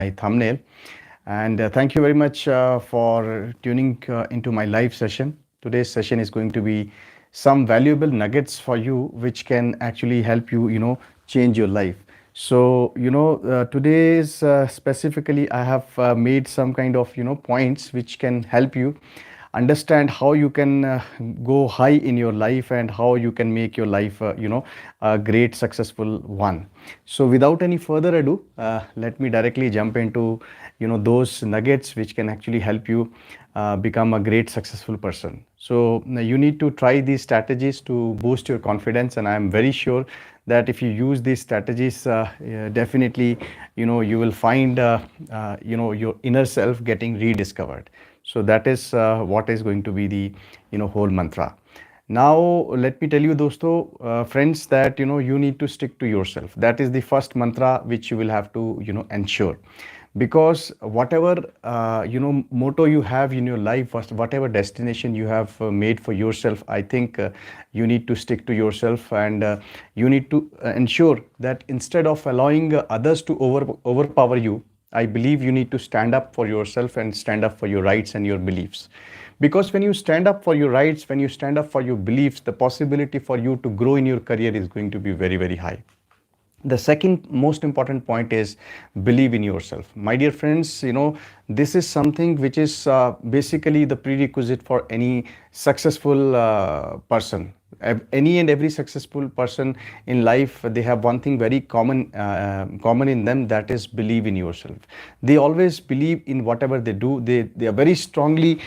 my thumbnail. And thank you very much for tuning into my live session. Today's session is going to be some valuable nuggets for you, which can actually help you, change your life. So, today's specifically, I have made some kind of, points which can help you understand how you can go high in your life and how you can make your life a great successful one. So without any further ado, let me directly jump into those nuggets which can actually help you become a great successful person. So you need to try these strategies to boost your confidence, and I am very sure that if you use these strategies, definitely you will find your inner self getting rediscovered. So that is what is going to be the whole mantra. Now let me tell you, dosto, friends, that you need to stick to yourself. That is the first mantra which you will have to ensure, because whatever motto you have in your life, first, whatever destination you have made for yourself, I think you need to stick to yourself, and you need to ensure that instead of allowing others to overpower you, I believe you need to stand up for yourself and stand up for your rights and your beliefs. Because when you stand up for your rights, when you stand up for your beliefs, the possibility for you to grow in your career is going to be very, very high. The second most important point is believe in yourself. My dear friends, this is something which is basically the prerequisite for any successful person. Any and every successful person in life, they have one thing very common in them, that is believe in yourself. They always believe in whatever they do. They are very strongly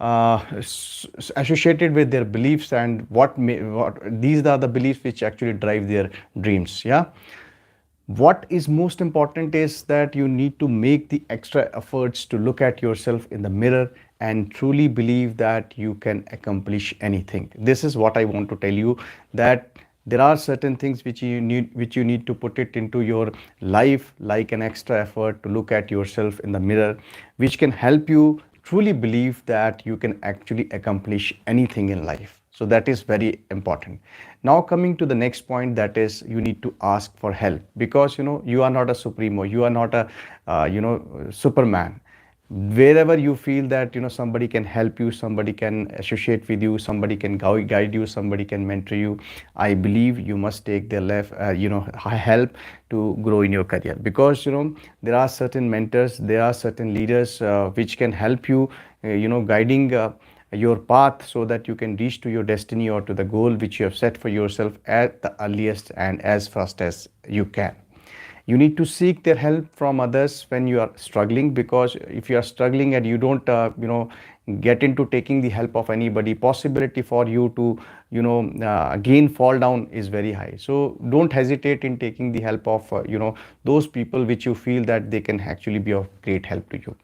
associated with their beliefs, and what these are the beliefs which actually drive their dreams. Yeah, what is most important is that you need to make the extra efforts to look at yourself in the mirror and truly believe that you can accomplish anything. This is what I want to tell you, that there are certain things which you need to put it into your life, like an extra effort to look at yourself in the mirror, which can help you truly believe that you can actually accomplish anything in life. So that is very important. Now coming to the next point, that is you need to ask for help, because you are not a supremo, you are not a superman. Wherever you feel that somebody can help you, somebody can associate with you, somebody can guide you, somebody can mentor you, I believe you must take their help to grow in your career. Because there are certain mentors, there are certain leaders which can help you guiding your path, so that you can reach to your destiny or to the goal which you have set for yourself at the earliest and as fast as you can. You need to seek their help from others when you are struggling, because if you are struggling and you don't get into taking the help of anybody, possibility for you to again fall down is very high. So don't hesitate in taking the help of those people which you feel that they can actually be of great help to you.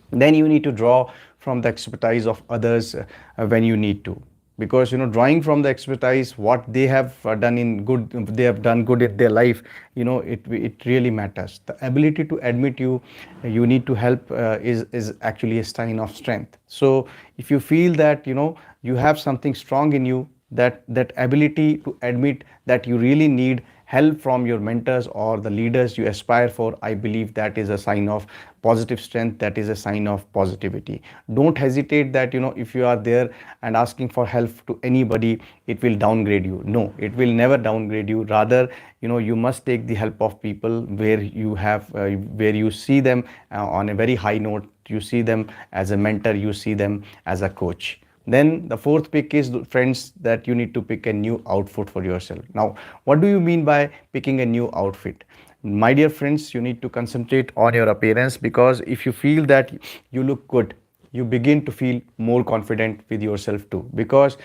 Then you need to draw from the expertise of others when you need to, because drawing from the expertise what they have done in good, they have done good in their life, it really matters. The ability to admit you need to help is actually a sign of strength. So if you feel that you have something strong in you, that ability to admit that you really need help from your mentors or the leaders you aspire for, I believe that is a sign of positive strength, that is a sign of positivity. Don't hesitate that if you are there and asking for help to anybody, it will downgrade you. No, it will never downgrade you. Rather, you must take the help of people where you have where you see them on a very high note, you see them as a mentor, you see them as a coach. Then the fourth pick is, friends, that you need to pick a new outfit for yourself. Now, what do you mean by picking a new outfit? My dear friends, you need to concentrate on your appearance, because if you feel that you look good, you begin to feel more confident with yourself too, because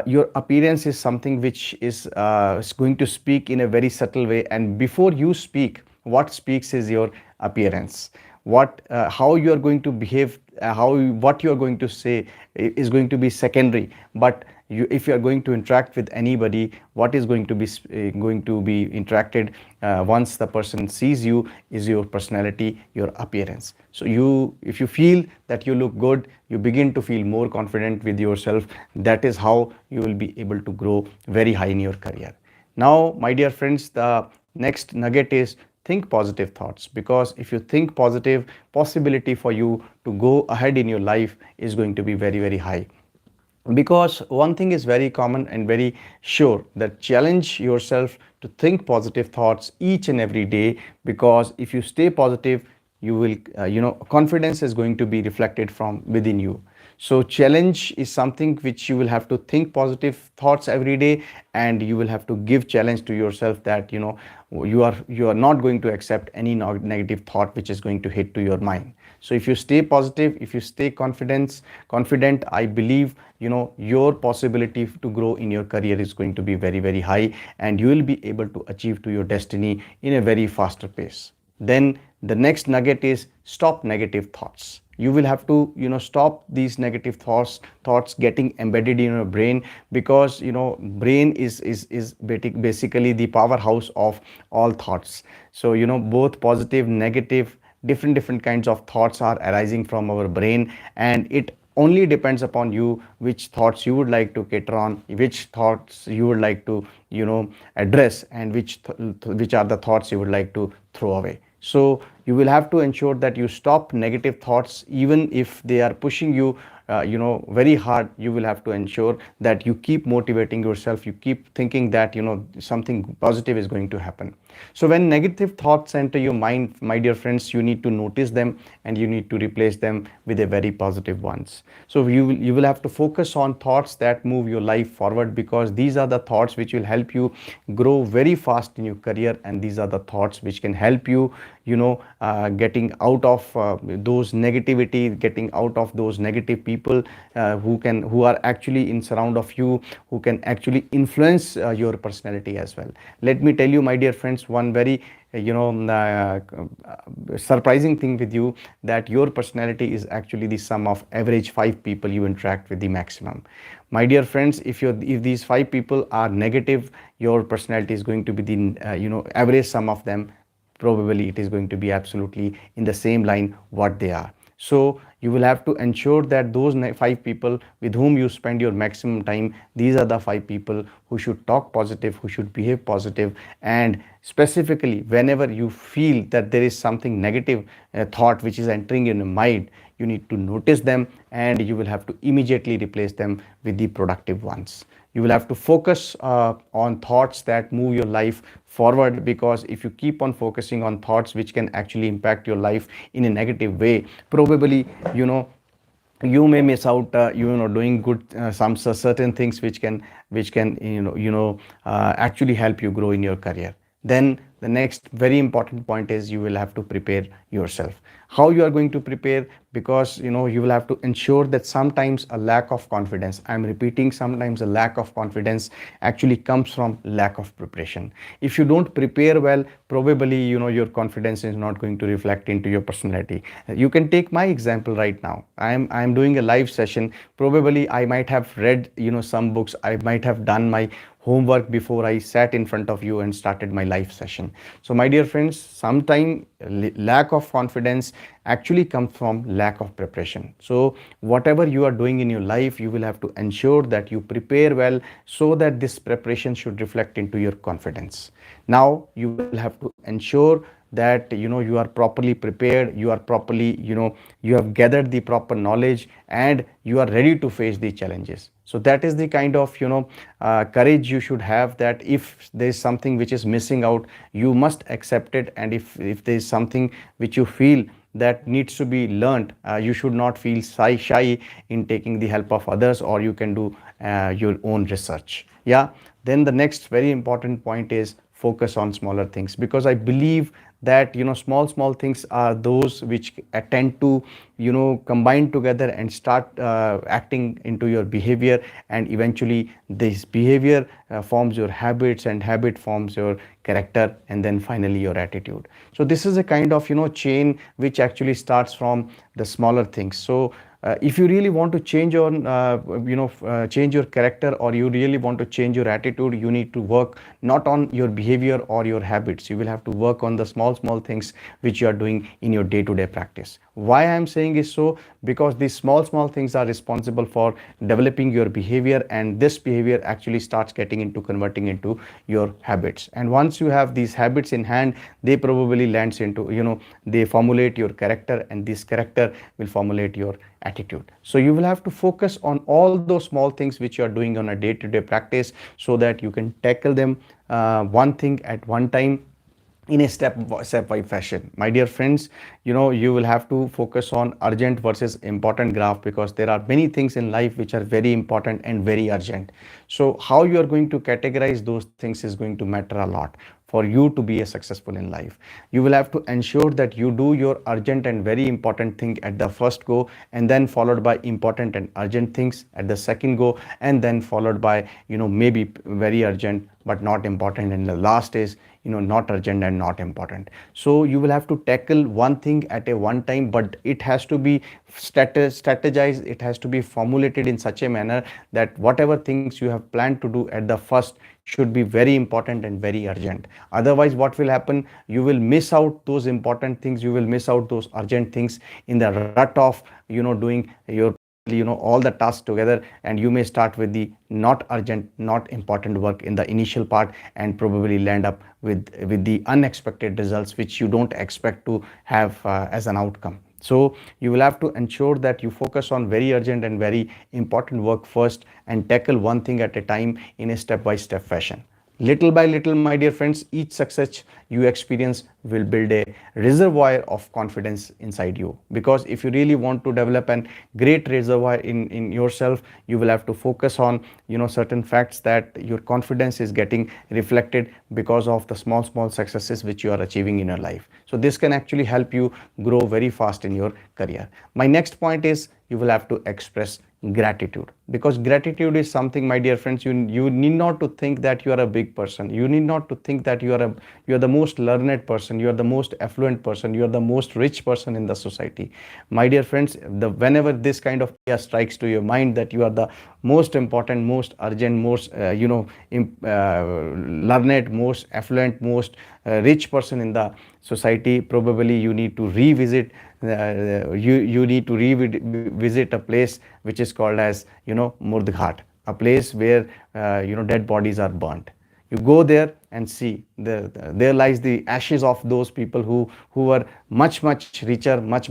your appearance is something which is going to speak in a very subtle way, and before you speak, what speaks is your appearance. What how you are going to behave, how what you are going to say is going to be secondary, but if you are going to interact with anybody, what is going to be interacted once the person sees you is your personality, your appearance. So if you feel that you look good, you begin to feel more confident with yourself. That is how you will be able to grow very high in your career. Now, my dear friends, the next nugget is think positive thoughts, because if you think positive, possibility for you to go ahead in your life is going to be very, very high. Because one thing is very common and very sure, that challenge yourself to think positive thoughts each and every day, because if you stay positive, you will confidence is going to be reflected from within you. So challenge is something which you will have to think positive thoughts every day, and you will have to give challenge to yourself that you are not going to accept any negative thought which is going to hit to your mind. So if you stay positive, if you stay confident, I believe your possibility to grow in your career is going to be very, very high, and you will be able to achieve to your destiny in a very faster pace. Then the next nugget is stop negative thoughts. You will have to stop these negative thoughts getting embedded in your brain, because brain is basically the powerhouse of all thoughts. So both positive, negative, different kinds of thoughts are arising from our brain, and it only depends upon you which thoughts you would like to cater on, which thoughts you would like to address, and which are the thoughts you would like to throw away. So you will have to ensure that you stop negative thoughts, even if they are pushing you very hard. You will have to ensure that you keep motivating yourself, you keep thinking that something positive is going to happen. So when negative thoughts enter your mind, my dear friends, you need to notice them, and you need to replace them with a very positive ones. So you will have to focus on thoughts that move your life forward, because these are the thoughts which will help you grow very fast in your career, and these are the thoughts which can help you getting out of those negativity, getting out of those negative people who are actually in surround of you, who can actually influence your personality as well. Let me tell you, my dear friends, one very surprising thing with you, that your personality is actually the sum of average 5 people you interact with the maximum. My dear friends, if these 5 people are negative, your personality is going to be the average sum of them. Probably it is going to be absolutely in the same line what they are. So you will have to ensure that those 5 people with whom you spend your maximum time, these are the 5 people who should talk positive, who should behave positive. And specifically, whenever you feel that there is something negative thought which is entering in your mind, you need to notice them, and you will have to immediately replace them with the productive ones. You will have to focus on thoughts that move your life forward, because if you keep on focusing on thoughts which can actually impact your life in a negative way, probably you may miss out doing good some certain things which can actually help you grow in your career. Then the next very important point is you will have to prepare yourself. How you are going to prepare? Because you will have to ensure that sometimes a lack of confidence, I'm repeating, sometimes a lack of confidence actually comes from lack of preparation. If you don't prepare well, probably your confidence is not going to reflect into your personality. You can take my example right now. I'm doing a live session. Probably I might have read some books, I might have done my homework before I sat in front of you and started my live session. So my dear friends, sometimes lack of confidence actually comes from lack of preparation. So whatever you are doing in your life, you will have to ensure that you prepare well, so that this preparation should reflect into your confidence. Now you will have to ensure that you are properly prepared, you are properly you have gathered the proper knowledge, and you are ready to face the challenges. So that is the kind of courage you should have, that if there is something which is missing out, you must accept it. And if there is something which you feel that needs to be learned, you should not feel shy in taking the help of others, or you can do your own research. Yeah. Then the next very important point is focus on smaller things, because I believe that small things are those which tend to combine together and start acting into your behavior, and eventually this behavior forms your habits, and habit forms your character, and then finally your attitude. So this is a kind of chain which actually starts from the smaller things. So If you really want to change on change your character, or you really want to change your attitude, you need to work not on your behavior or your habits. You will have to work on the small things which you are doing in your day to day practice. Why I am saying is so, because these small things are responsible for developing your behavior, and this behavior actually starts getting into converting into your habits. And once you have these habits in hand, they probably lands into, they formulate your character, and this character will formulate your attitude. So you will have to focus on all those small things which you are doing on a day to day practice, so that you can tackle them one thing at one time in a step by fashion. My dear friends, you will have to focus on urgent versus important graph, because there are many things in life which are very important and very urgent. So how you are going to categorize those things is going to matter a lot for you to be a successful in life. You will have to ensure that you do your urgent and very important thing at the first go, and then followed by important and urgent things at the second go, and then followed by maybe very urgent but not important, and the last is not urgent and not important. So you will have to tackle one thing at a one time, but it has to be strategized, it has to be formulated in such a manner that whatever things you have planned to do at the first should be very important and very urgent. Otherwise, what will happen, you will miss out those important things, you will miss out those urgent things in the rut of doing your all the tasks together, and you may start with the not urgent, not important work in the initial part, and probably land up with the unexpected results which you don't expect to have as an outcome. So you will have to ensure that you focus on very urgent and very important work first, and tackle one thing at a time in a step by step fashion. Little by little, my dear friends, each success you experience will build a reservoir of confidence inside you. Because if you really want to develop an great reservoir in yourself, you will have to focus on certain facts, that your confidence is getting reflected because of the small successes which you are achieving in your life. So this can actually help you grow very fast in your career. My next point is, you will have to express gratitude, because gratitude is something, my dear friends, you need not to think that you are a big person, you need not to think that you are the most learned person, you are the most affluent person, you are the most rich person in the society. My dear friends, whenever this kind of idea strikes to your mind, that you are the most important, most urgent, most learned, most affluent, most rich person in the society, probably you need to revisit you need to revisit a place which is called as Murdghat, a place where dead bodies are burnt. You go there and see there lies the ashes of those people who were much richer, much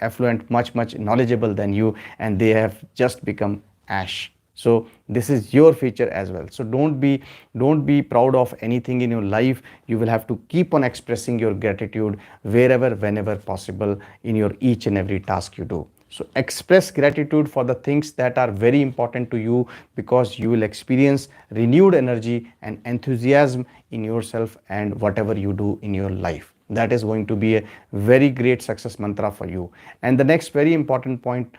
affluent, much knowledgeable than you, and they have just become ash. So this is your future as well. So don't be proud of anything in your life. You will have to keep on expressing your gratitude wherever, whenever possible, in your each and every task you do. So express gratitude for the things that are very important to you, because you will experience renewed energy and enthusiasm in yourself and whatever you do in your life. That is going to be a very great success mantra for you. And the next very important point,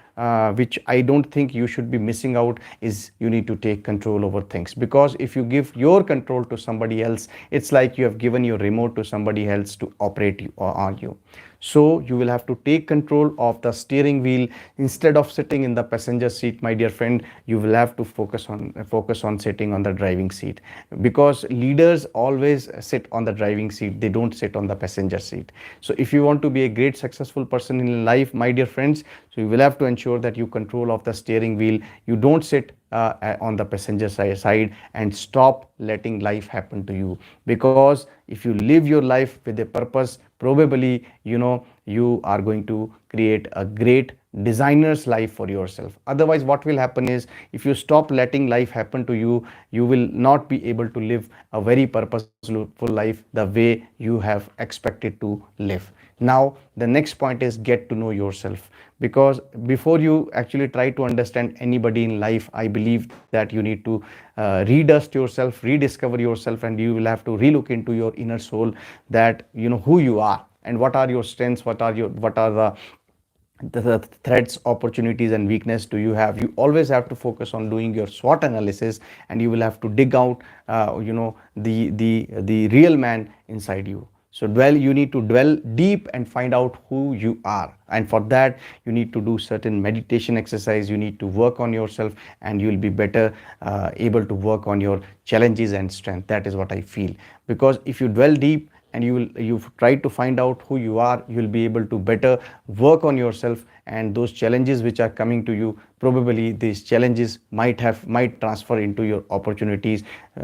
which I don't think you should be missing out, is you need to take control over things. Because if you give your control to somebody else, it's like you have given your remote to somebody else to operate on you. So you will have to take control of the steering wheel instead of sitting in the passenger seat. My dear friend, you will have to focus on sitting on the driving seat, because leaders always sit on the driving seat, they don't sit on the passenger seat. So if you want to be a great successful person in life, my dear friends, so you will have to ensure that you control of the steering wheel, you don't sit on the passenger side, and stop letting life happen to you. Because if you live your life with a purpose, probably you are going to create a great designer's life for yourself. Otherwise, what will happen is, if you stop letting life happen to you, you will not be able to live a very purposeful life the way you have expected to live. Now the next point is, get to know yourself. Because before you actually try to understand anybody in life, I believe that you need to redust yourself, rediscover yourself, and you will have to relook into your inner soul, that who you are, and what are your strengths, what are the threats, opportunities, and weakness do you have. You always have to focus on doing your SWOT analysis, and you will have to dig out the real man inside you. So you need to dwell deep and find out who you are, and for that you need to do certain meditation exercise. You need to work on yourself, and you will be better able to work on your challenges and strength. That is what I feel. Because if you dwell deep and you try to find out who you are, you will be able to better work on yourself, and those challenges which are coming to you, probably these challenges might transfer into your opportunities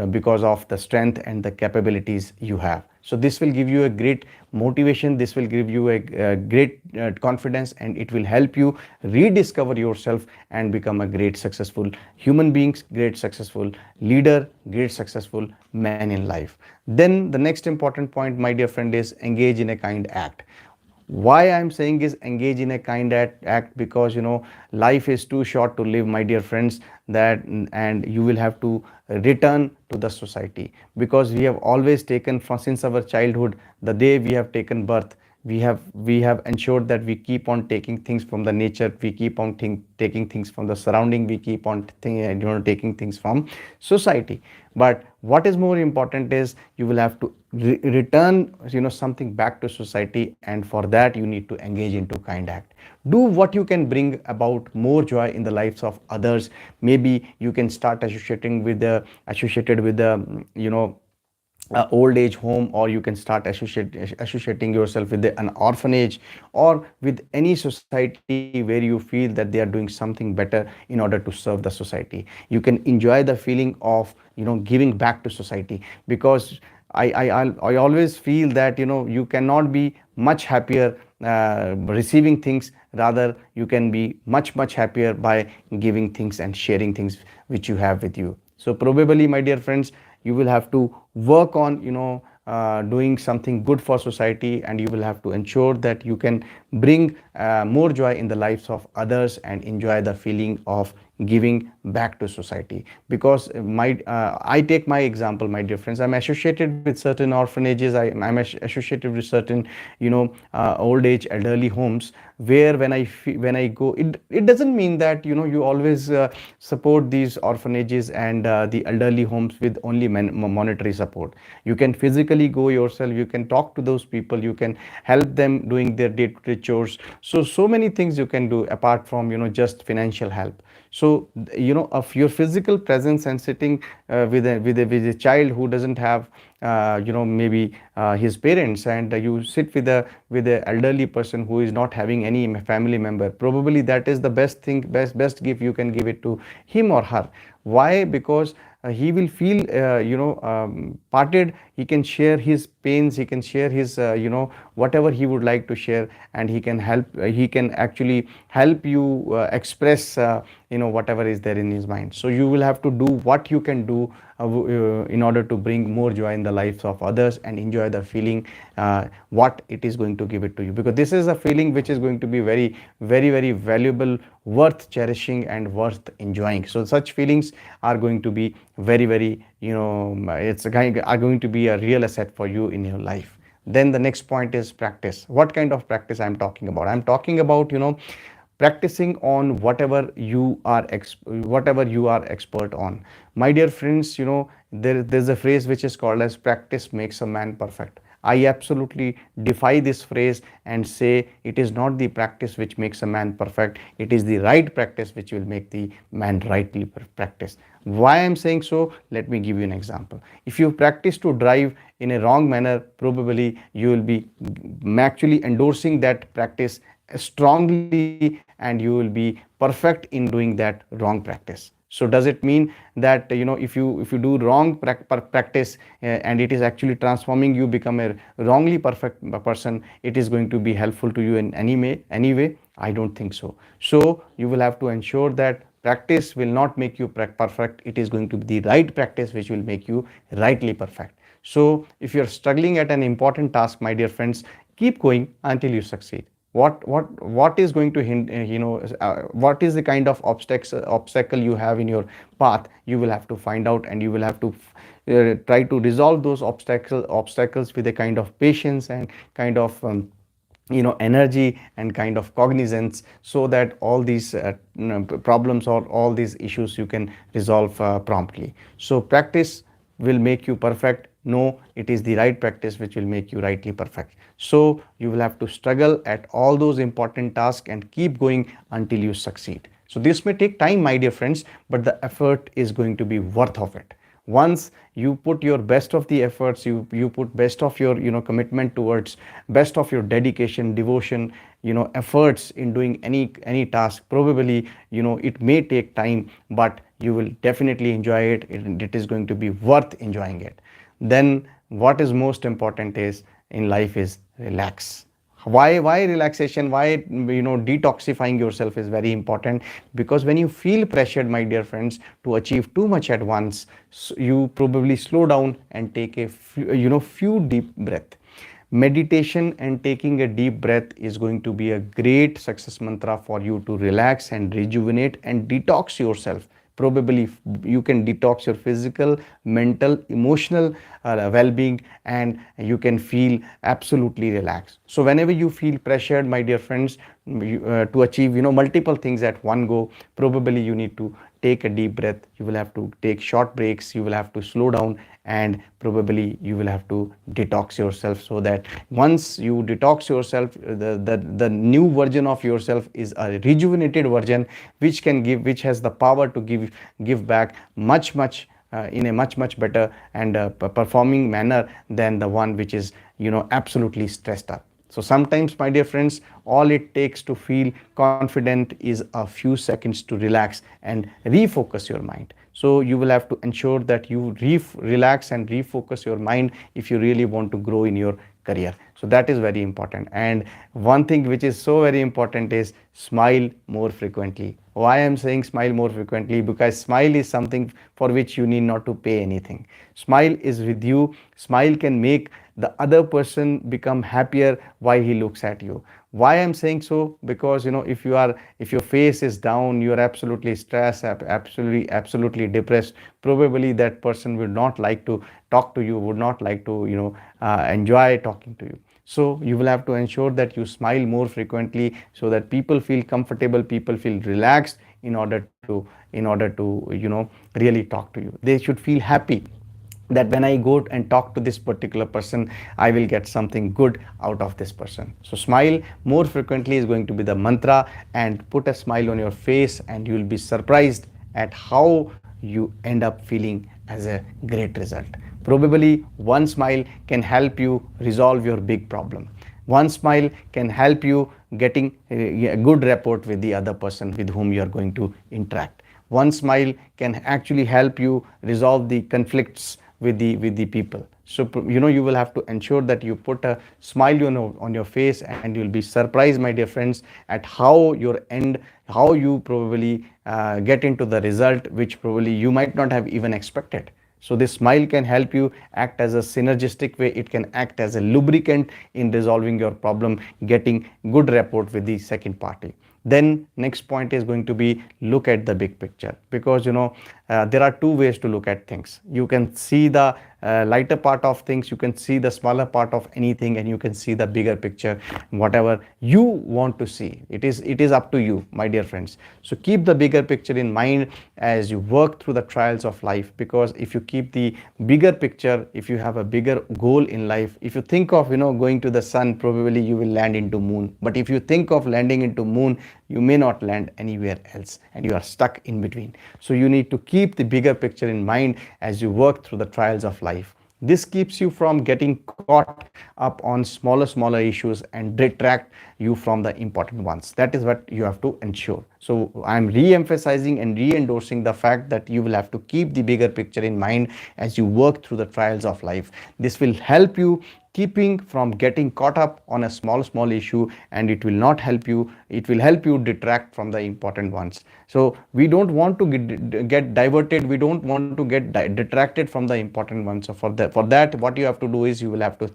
because of the strength and the capabilities you have. So this will give you a great motivation, this will give you a great confidence, and it will help you rediscover yourself and become a great successful human beings, great successful leader, great successful man in life. Then the next important point, my dear friend, is engage in a kind act. Why I'm saying is engage in a kind act, because life is too short to live, my dear friends, that and you will have to return to the society, because we have always taken from since our childhood, the day we have taken birth, we have ensured that we keep on taking things from the nature, we keep on taking things from the surrounding, we keep on taking things from society. But what is more important is you will have to return something back to society, and for that you need to engage into kind act. Do what you can bring about more joy in the lives of others. Maybe you can start associated with the old age home, or you can start associating yourself with an orphanage, or with any society where you feel that they are doing something better in order to serve the society. You can enjoy the feeling of giving back to society, because I always feel that you cannot be much happier receiving things, rather you can be much happier by giving things and sharing things which you have with you. So probably, my dear friends, you will have to work on doing something good for society, and you will have to ensure that you can bring more joy in the lives of others and enjoy the feeling of giving back to society. Because I take my example, my dear friends. I'm associated with certain orphanages, I'm associated with certain old age elderly homes, where when I go, it doesn't mean that you always support these orphanages and the elderly homes with only monetary support. You can physically go yourself, you can talk to those people, you can help them doing their day-to-day chores. So many things you can do apart from just financial help. So of your physical presence and sitting with a child who doesn't have maybe his parents, and you sit with a elderly person who is not having any family member, probably that is the best thing, best gift you can give it to him or her. Why? Because he will feel parted. He can share his pains, he can share his whatever he would like to share, and he can actually help you express whatever is there in his mind. So you will have to do what you can do in order to bring more joy in the lives of others and enjoy the feeling what it is going to give it to you, because this is a feeling which is going to be very valuable, worth cherishing and worth enjoying. So such feelings are going to be very are going to be a real asset for you in your life. Then the next point is practice. What kind of practice I'm talking about? I'm talking about practicing on whatever you are expert on. My dear friends, there's a phrase which is called as practice makes a man perfect. I absolutely defy this phrase and say it is not the practice which makes a man perfect, it is the right practice which will make the man rightly practice. Why I'm saying so? Let me give you an example. If you practice to drive in a wrong manner, probably you will be actually endorsing that practice strongly, and you will be perfect in doing that wrong practice. So does it mean that if you do wrong practice and it is actually transforming you become a wrongly perfect person, it is going to be helpful to you in any way? I don't think so. So you will have to ensure that practice will not make you perfect, it is going to be the right practice which will make you rightly perfect. So if you're struggling at an important task, my dear friends, keep going until you succeed. What is going to what is the kind of obstacle you have in your path? You will have to find out, and you will have to try to resolve those obstacles with a kind of patience and kind of energy and kind of cognizance, so that all these problems or all these issues you can resolve promptly. So practice will make you perfect. no, it is the right practice which will make you rightly perfect. So you will have to struggle at all those important tasks and keep going until you succeed. So this may take time, my dear friends, but the effort is going to be worth of it. Once you put your best of the efforts, you put best of your commitment towards, best of your dedication, devotion, efforts in doing any task, probably it may take time, but you will definitely enjoy it. It is going to be worth enjoying it. Then what is most important is in life is relax. Why relaxation, why detoxifying yourself is very important? Because when you feel pressured, my dear friends, to achieve too much at once, you probably slow down and take a few deep breath. Meditation and taking a deep breath is going to be a great success mantra for you to relax and rejuvenate and detox yourself. Probably you can detox your physical, mental, emotional well-being, and you can feel absolutely relaxed. So whenever you feel pressured, my dear friends, to achieve multiple things at one go, probably you need to take a deep breath. You will have to take short breaks, you will have to slow down, and probably you will have to detox yourself, so that once you detox yourself, the new version of yourself is a rejuvenated version, which has the power to give back much in a much better and performing manner than the one which is absolutely stressed up. So sometimes, my dear friends, all it takes to feel confident is a few seconds to relax and refocus your mind. So you will have to ensure that you relax and refocus your mind if you really want to grow in your career. So that is very important. And one thing which is so very important is smile more frequently. Why I am saying smile more frequently? Because smile is something for which you need not to pay anything. Smile is with you. Smile can make the other person become happier while he looks at you. Why I'm saying so? Because if your face is down, you're absolutely stressed, absolutely depressed, probably that person would not like to talk to you, would not like to enjoy talking to you. So you will have to ensure that you smile more frequently, so that people feel comfortable, people feel relaxed in order to really talk to you. They should feel happy that when I go and talk to this particular person, I will get something good out of this person. So smile more frequently is going to be the mantra, and put a smile on your face, and you will be surprised at how you end up feeling as a great result. Probably one smile can help you resolve your big problem. One smile can help you getting a good rapport with the other person with whom you are going to interact. One smile can actually help you resolve the conflicts with the people. So you will have to ensure that you put a smile on your face, and you'll be surprised, my dear friends, at how you probably get into the result which probably you might not have even expected. So this smile can help you act as a synergistic way. It can act as a lubricant in resolving your problem, getting good rapport with the second party. Then next point is going to be look at the big picture, because there are two ways to look at things. You can see the lighter part of things, you can see the smaller part of anything, and you can see the bigger picture, whatever you want to see. It is up to you, my dear friends. So keep the bigger picture in mind as you work through the trials of life, because if you keep the bigger picture, if you have a bigger goal in life, if you think of going to the sun, probably you will land into moon. But if you think of landing into moon, you may not land anywhere else, and you are stuck in between. So you need to keep the bigger picture in mind as you work through the trials of life. This keeps you from getting caught up on smaller issues and detract you from the important ones. That is what you have to ensure. So I'm re-emphasizing and re-endorsing the fact that you will have to keep the bigger picture in mind as you work through the trials of life. This will help you keeping from getting caught up on a small issue, and it will not help you, it will help you detract from the important ones. So we don't want to get diverted, we don't want to get detracted from the important ones. So for that what you have to do is you will have to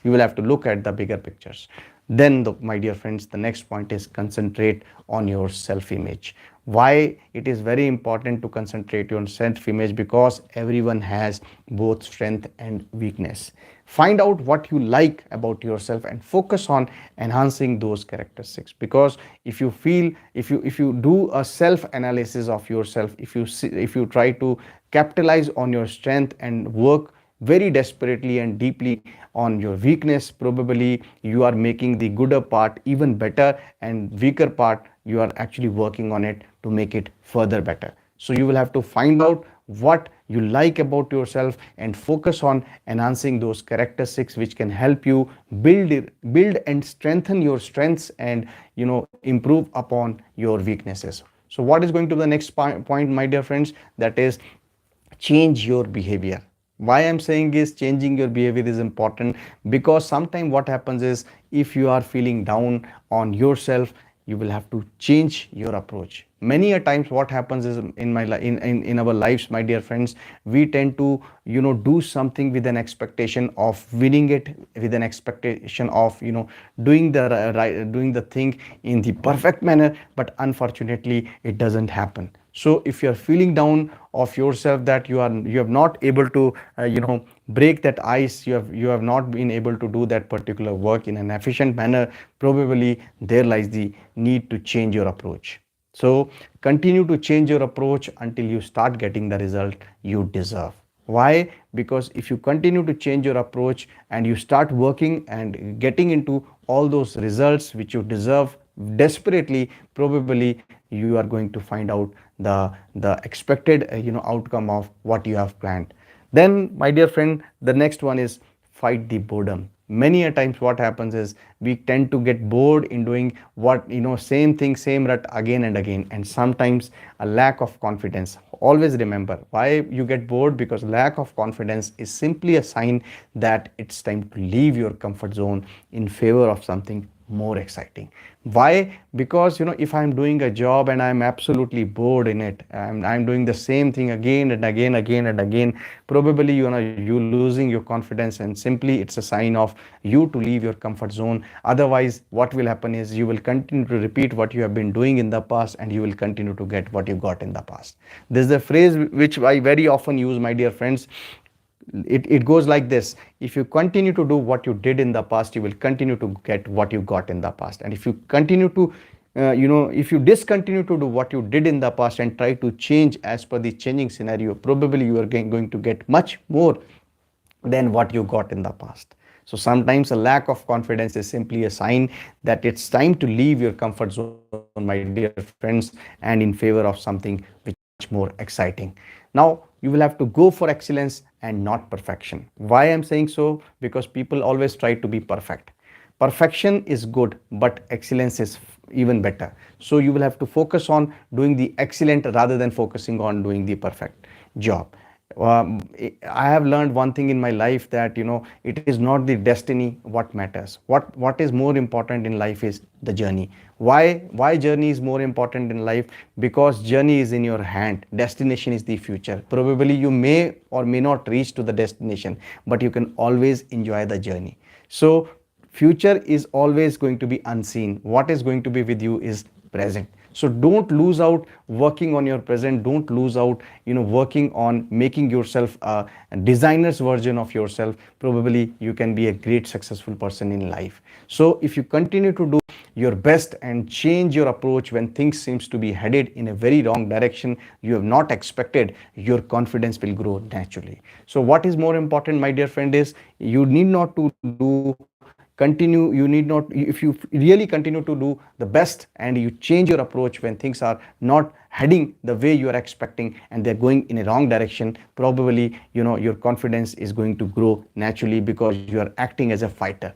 you will have to look at the bigger pictures. Then my dear friends, the next point is concentrate on your self image. Why it is very important to concentrate on self image? Because everyone has both strength and weakness. Find out what you like about yourself and focus on enhancing those characteristics. Because if you do a self analysis of yourself, if you try to capitalize on your strength and work very desperately and deeply on your weakness, probably you are making the gooder part even better, and weaker part you are actually working on it to make it further better. So you will have to find out what you like about yourself and focus on enhancing those characteristics which can help you build and strengthen your strengths, and improve upon your weaknesses. So what is going to be the next point, my dear friends? That is, change your behavior. Why I'm saying is changing your behavior is important, because sometimes what happens is, if you are feeling down on yourself, you will have to change your approach. Many a times what happens is, in our lives, my dear friends, we tend to do something with an expectation of winning it, with an expectation of doing the thing in the perfect manner, but unfortunately it doesn't happen. So if you are feeling down of yourself, that you have not able to break that ice, you have not been able to do that particular work in an efficient manner, probably there lies the need to change your approach. So continue to change your approach until you start getting the result you deserve. Why? Because if you continue to change your approach and you start working and getting into all those results which you deserve desperately, probably you are going to find out the expected outcome of what you have planned. Then, my dear friend, the next one is fight the boredom. Many a times what happens is, we tend to get bored in doing what same thing, same rut again and again, and sometimes a lack of confidence. Always remember why you get bored, because lack of confidence is simply a sign that it's time to leave your comfort zone in favor of something more exciting. Why? Because if I'm doing a job and I'm absolutely bored in it, I'm doing the same thing again and again, probably you losing your confidence, and simply it's a sign of you to leave your comfort zone. Otherwise what will happen is, you will continue to repeat what you have been doing in the past, and you will continue to get what you got in the past. This is a phrase which I very often use, my dear friends. It goes like this: if you continue to do what you did in the past, you will continue to get what you got in the past. And if you continue to if you discontinue to do what you did in the past and try to change as per the changing scenario, probably you are going to get much more than what you got in the past. So sometimes a lack of confidence is simply a sign that it's time to leave your comfort zone, my dear friends, and in favor of something which is much more exciting. Now, you will have to go for excellence and not perfection. Why I'm saying so? Because people always try to be perfect. Perfection is good, but excellence is even better. So you will have to focus on doing the excellent rather than focusing on doing the perfect job. I have learned one thing in my life, that it is not the destiny what matters. What is more important in life is the journey. Why journey is more important in life? Because journey is in your hand, destination is the future. Probably you may or may not reach to the destination, but you can always enjoy the journey. So future is always going to be unseen. What is going to be with you is present. So don't lose out working on your present. Don't lose out working on making yourself a designer's version of yourself. Probably you can be a great successful person in life. So if you continue to do your best and change your approach when things seems to be headed in a very wrong direction, you have not expected, your confidence will grow naturally. So what is more important, my dear friend, is you need not to do continue you need not if you really continue to do the best and you change your approach when things are not heading the way you are expecting and they're going in a wrong direction, probably your confidence is going to grow naturally, because you are acting as a fighter.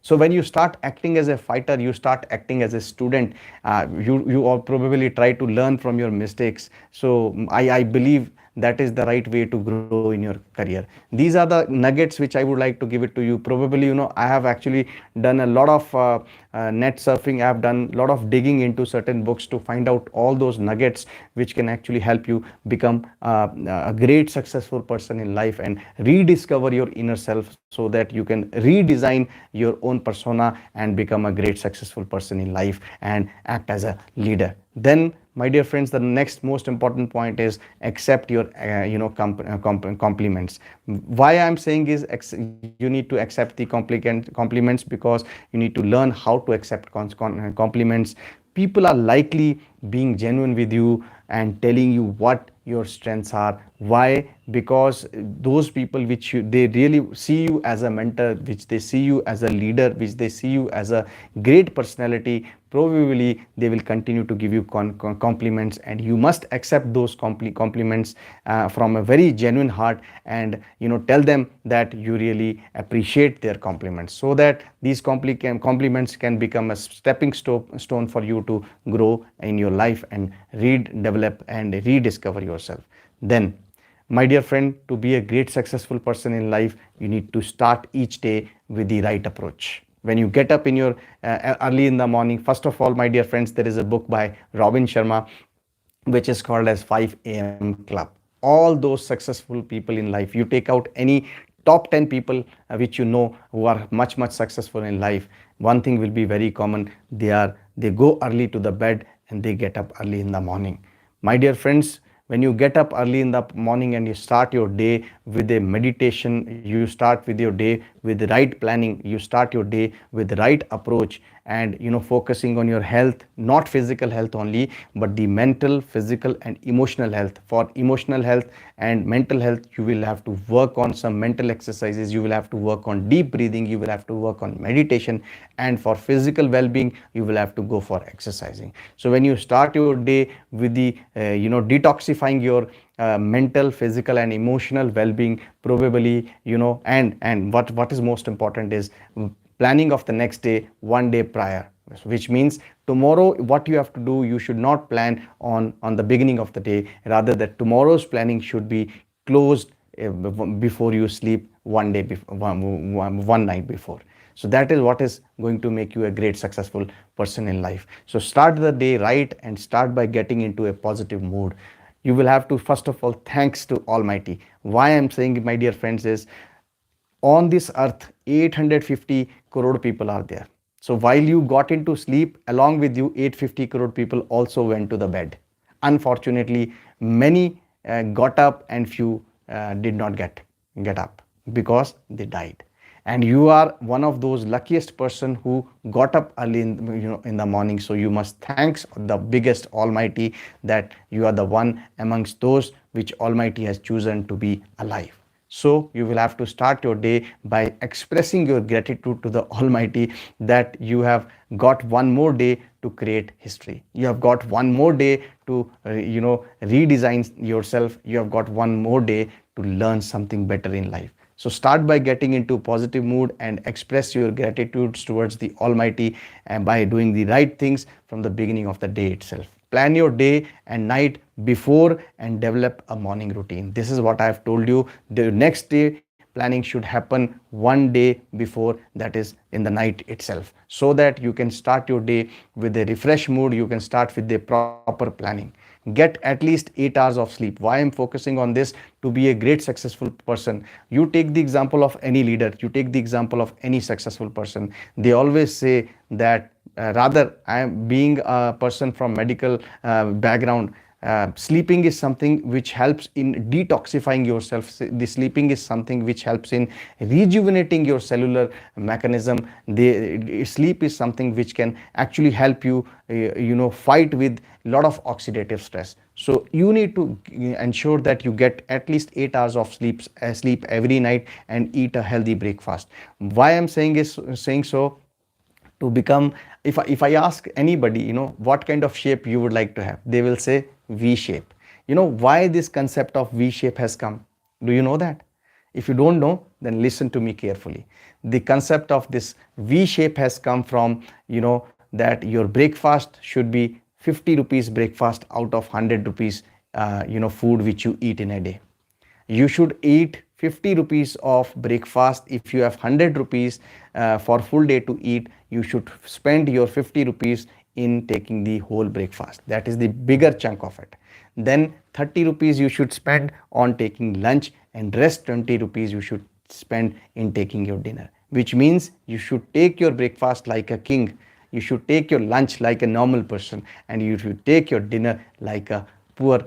So when you start acting as a fighter, you start acting as a student. You all probably try to learn from your mistakes. So I believe that is the right way to grow in your career. These are the nuggets which I would like to give it to you. Probably I have actually done a lot of net surfing. I have done a lot of digging into certain books to find out all those nuggets which can actually help you become a great successful person in life and rediscover your inner self, so that you can redesign your own persona and become a great successful person in life and act as a leader. Then, my dear friends, the next most important point is accept your compliments. Why I'm saying is, you need to accept the compliments, because you need to learn how to accept compliments. People are likely being genuine with you and telling you what your strengths are. Why? because those people which they really see you as a mentor, which they see you as a leader, which they see you as a great personality, probably they will continue to give you compliments, and you must accept those compliments from a very genuine heart, and tell them that you really appreciate their compliments, so that these compliments can become a stepping stone for you to grow in your life and read, develop, and rediscover yourself. Then, my dear friend, to be a great successful person in life, you need to start each day with the right approach. When you get up in your early in the morning, first of all, my dear friends, there is a book by Robin Sharma which is called as 5 a.m. club. All those successful people in life, you take out any top 10 people which you know who are much successful in life, one thing will be very common. They go early to the bed and they get up early in the morning. My dear friends, when you get up early in the morning and you start your day with a meditation, you start with your day with the right planning, you start your day with the right approach, and focusing on your health, not physical health only, but the mental, physical, and emotional health. For emotional health and mental health, you will have to work on some mental exercises, you will have to work on deep breathing, you will have to work on meditation, and for physical well-being, you will have to go for exercising. So when you start your day with the detoxifying your mental, physical, and emotional well-being, probably and what is most important is planning of the next day one day prior, which means tomorrow what you have to do, you should not plan on the beginning of the day, rather that tomorrow's planning should be closed before you sleep one day before, one night before. So that is what is going to make you a great successful person in life. So start the day right and start by getting into a positive mood. You will have to first of all thanks to Almighty. Why I'm saying, my dear friends, is on this earth 850 crore people are there. So while you got into sleep, along with you 850 crore people also went to the bed. Unfortunately, many got up and few did not get up because they died. And you are one of those luckiest person who got up early in the morning. So you must thanks the biggest Almighty that you are the one amongst those which Almighty has chosen to be alive. So you will have to start your day by expressing your gratitude to the Almighty that you have got one more day to create history. You have got one more day to redesign yourself. You have got one more day to learn something better in life. So start by getting into positive mood and express your gratitude towards the Almighty, and by doing the right things from the beginning of the day itself. Plan your day and night before and develop a morning routine. This is what I have told you. The next day planning should happen one day before, that is in the night itself, so that you can start your day with a refreshed mood. You can start with the proper planning. Get at least 8 hours of sleep. Why I'm focusing on this? To be a great successful person. You take the example of any leader, you take the example of any successful person, they always say that rather, I am being a person from medical background, sleeping is something which helps in detoxifying yourself. The sleeping is something which helps in rejuvenating your cellular mechanism. The sleep is something which can actually help you fight with a lot of oxidative stress. So you need to ensure that you get at least 8 hours of sleep every night, and eat a healthy breakfast. Why I'm saying so? To become, if I ask anybody, what kind of shape you would like to have, they will say V shape. Why this concept of V shape has come? Do you know that? If you don't know, then listen to me carefully. The concept of this V shape has come from, that your breakfast should be 50 rupees breakfast out of 100 rupees food which you eat in a day. You should eat 50 rupees of breakfast. If you have 100 rupees for full day to eat, you should spend your 50 rupees in taking the whole breakfast. That is the bigger chunk of it. Then 30 rupees you should spend on taking lunch, and rest 20 rupees you should spend in taking your dinner, which means you should take your breakfast like a king, you should take your lunch like a normal person, and you should take your dinner like a poor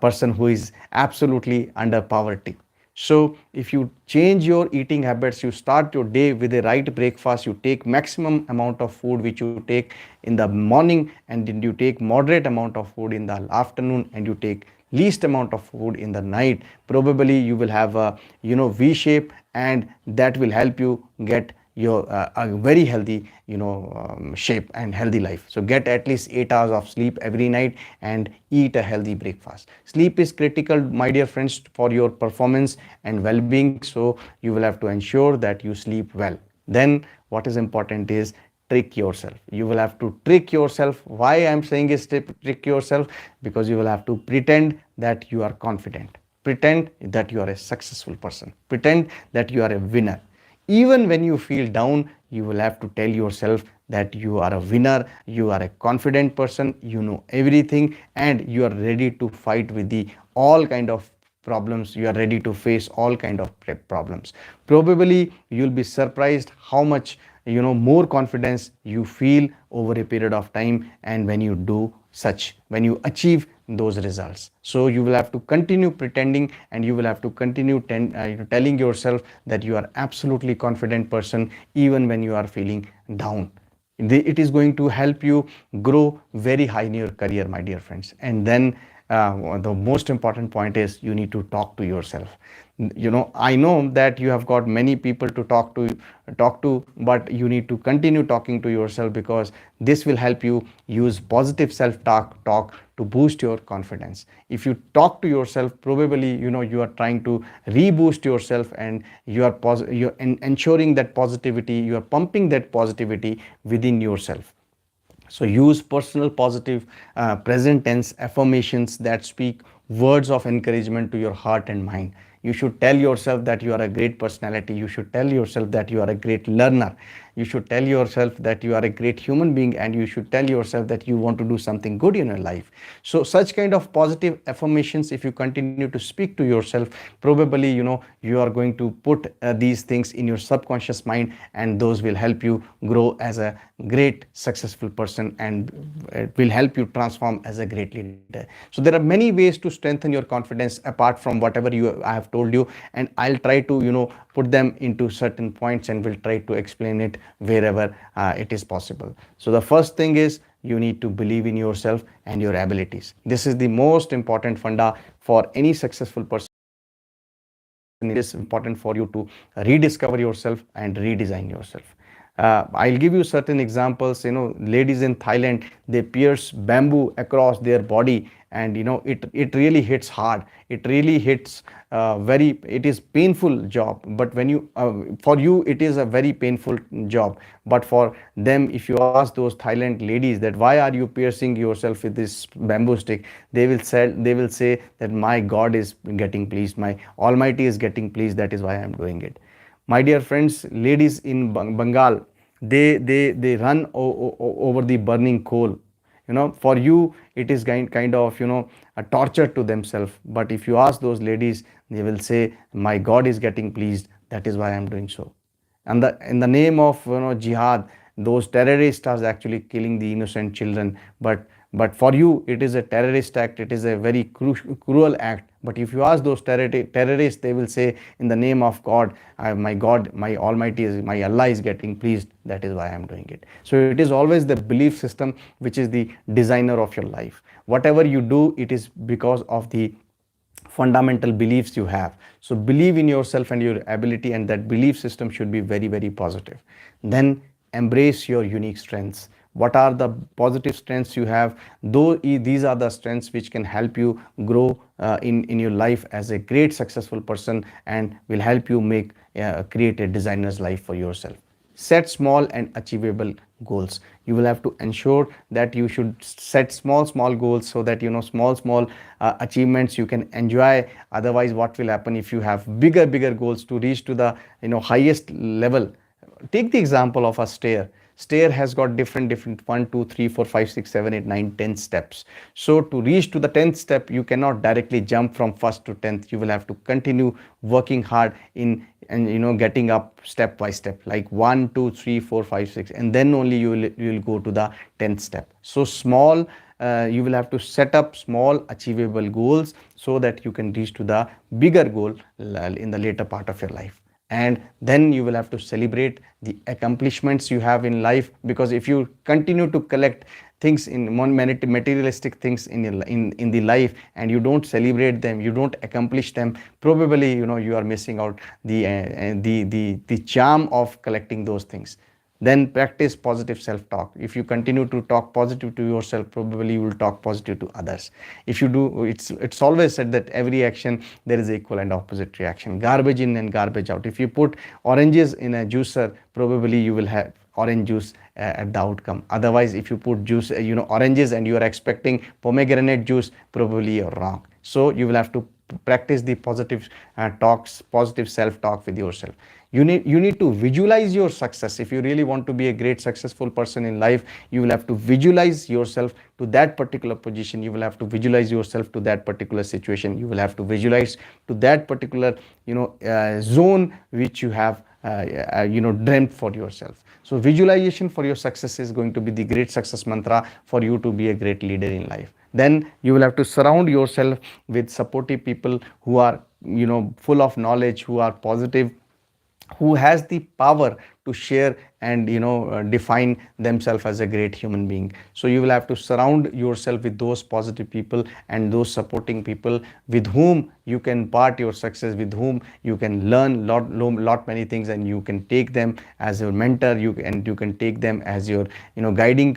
person who is absolutely under poverty. So if you change your eating habits, you start your day with a right breakfast, you take maximum amount of food which you take in the morning, and then you take moderate amount of food in the afternoon, and you take least amount of food in the night, probably you will have a V shape, and that will help you get your a very healthy shape and healthy life. So get at least 8 hours of sleep every night and eat a healthy breakfast. Sleep is critical, my dear friends, for your performance and well-being, so you will have to ensure that you sleep well. Then what is important is trick yourself. You will have to trick yourself. Why I'm saying is trick yourself? Because you will have to pretend that you are confident, pretend that you are a successful person, pretend that you are a winner. Even when you feel down, you will have to tell yourself that you are a winner, you are a confident person, you know everything, and you are ready to fight with the all kind of problems. You are ready to face all kind of problems. Probably you'll be surprised how much more confidence you feel over a period of time, and when you do such, when you achieve those results. So you will have to continue pretending, and you will have to continue telling yourself that you are absolutely confident person even when you are feeling down. It is going to help you grow very high in your career, my dear friends. And then the most important point is you need to talk to yourself. I know that you have got many people to talk to, but you need to continue talking to yourself, because this will help you use positive self talk to boost your confidence. If you talk to yourself, probably you are trying to reboost yourself, and you're ensuring that positivity, you are pumping that positivity within yourself. So use personal positive present tense affirmations that speak words of encouragement to your heart and mind. You should tell yourself that you are a great personality. You should tell yourself that you are a great learner. You should tell yourself that you are a great human being, and you should tell yourself that you want to do something good in your life. So such kind of positive affirmations, if you continue to speak to yourself, probably you are going to put these things in your subconscious mind, and those will help you grow as a great successful person, and it will help you transform as a great leader. So there are many ways to strengthen your confidence apart from whatever I have told you, and I'll try to put them into certain points, and will try to explain it wherever it is possible. So the first thing is you need to believe in yourself and your abilities. This is the most important funda for any successful person. It is important for you to rediscover yourself and redesign yourself. I'll give you certain examples. Ladies in Thailand, they pierce bamboo across their body, and it really hits hard. It really hits it is painful job. But when you for you it is a very painful job. But for them, if you ask those Thailand ladies that why are you piercing yourself with this bamboo stick, they will say that my God is getting pleased, my Almighty is getting pleased. That is why I am doing it. My dear friends, ladies in Bengal, they run over the burning coal. For you it is kind of a torture to themselves. But if you ask those ladies, they will say my God is getting pleased. That is why I am doing so. And in the name of jihad, those terrorists are actually killing the innocent children. But for you it is a terrorist act, it is a very cruel act. But if you ask those terrorists, they will say in the name of God, my Almighty is, my Allah is getting pleased. That is why I am doing it. So it is always the belief system which is the designer of your life. Whatever you do, it is because of the fundamental beliefs you have. So believe in yourself and your ability, and that belief system should be very, very positive. Then embrace your unique strengths. What are the positive strengths you have? Though these are the strengths which can help you grow in your life as a great successful person, and will help you create a designer's life for yourself. Set small and achievable goals. You will have to ensure that you should set small goals, so that small achievements you can enjoy. Otherwise, what will happen if you have bigger goals to reach to the highest level? Take the example of a stair has got different 1 2 3 4 5 6 7 8 9 10 steps. So to reach to the 10th step, you cannot directly jump from first to 10th. You will have to continue working hard in, and getting up step by step, like 1 2 3 4 5 6, and then only you will go to the 10th step. So small, you will have to set up small achievable goals, so that you can reach to the bigger goal in the later part of your life. and then you will have to celebrate the accomplishments you have in life, because if you continue to collect things in materialistic things in the life and you don't celebrate them, you don't accomplish them, probably you are missing out the charm of collecting those things. Then practice positive self talk. If you continue to talk positive to yourself, probably you will talk positive to others. If you do, it's always said that every action there is equal and opposite reaction, garbage in and garbage out. If you put oranges in a juicer, probably you will have orange juice at the outcome. Otherwise, if you put juice oranges and you are expecting pomegranate juice, probably you're wrong. So you will have to practice the positive talks, positive self talk with yourself. You need to visualize your success. If you really want to be a great successful person in life, you will have to visualize yourself to that particular position. You will have to visualize yourself to that particular situation. You will have to visualize to that particular zone which you have dreamt for yourself. So visualization for your success is going to be the great success mantra for you to be a great leader in life. Then you will have to surround yourself with supportive people who are full of knowledge, who are positive, who has the power to share and define themselves as a great human being. So you will have to surround yourself with those positive people and those supporting people with whom you can part your success, with whom you can learn lot many things, and you can take them as your mentor, you can take them as your guiding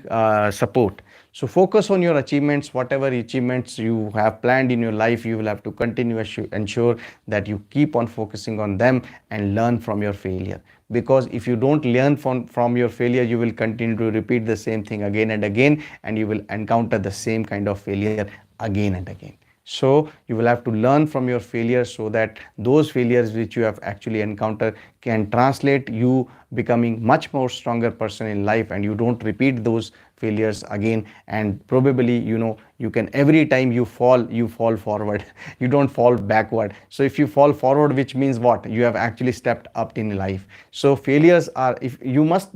support. So focus on your achievements. Whatever achievements you have planned in your life, you will have to continue ensure that you keep on focusing on them and learn from your failure. Because if you don't learn from your failure, you will continue to repeat the same thing again and again, and you will encounter the same kind of failure again and again. So you will have to learn from your failures, so that those failures which you have actually encountered can translate you becoming much more stronger person in life, and you don't repeat those failures again. And probably you can, every time you fall forward you don't fall backward. So if you fall forward, which means what? You have actually stepped up in life. So failures are, if you must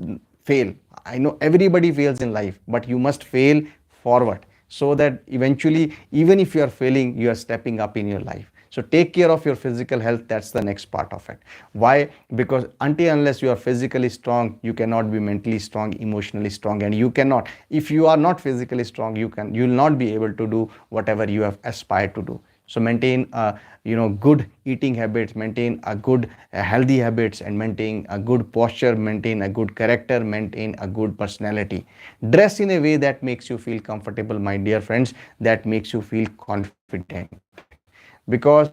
fail, I know everybody fails in life, but you must fail forward, so that eventually, even if you are failing, you are stepping up in your life. So take care of your physical health. That's the next part of it. Why? Because until unless you are physically strong, you cannot be mentally strong, emotionally strong, and you cannot, if you are not physically strong, you will not be able to do whatever you have aspired to do. So maintain good eating habits, maintain a good healthy habits, and maintain a good posture, maintain a good character, maintain a good personality. Dress in a way that makes you feel comfortable, my dear friends, that makes you feel confident. Because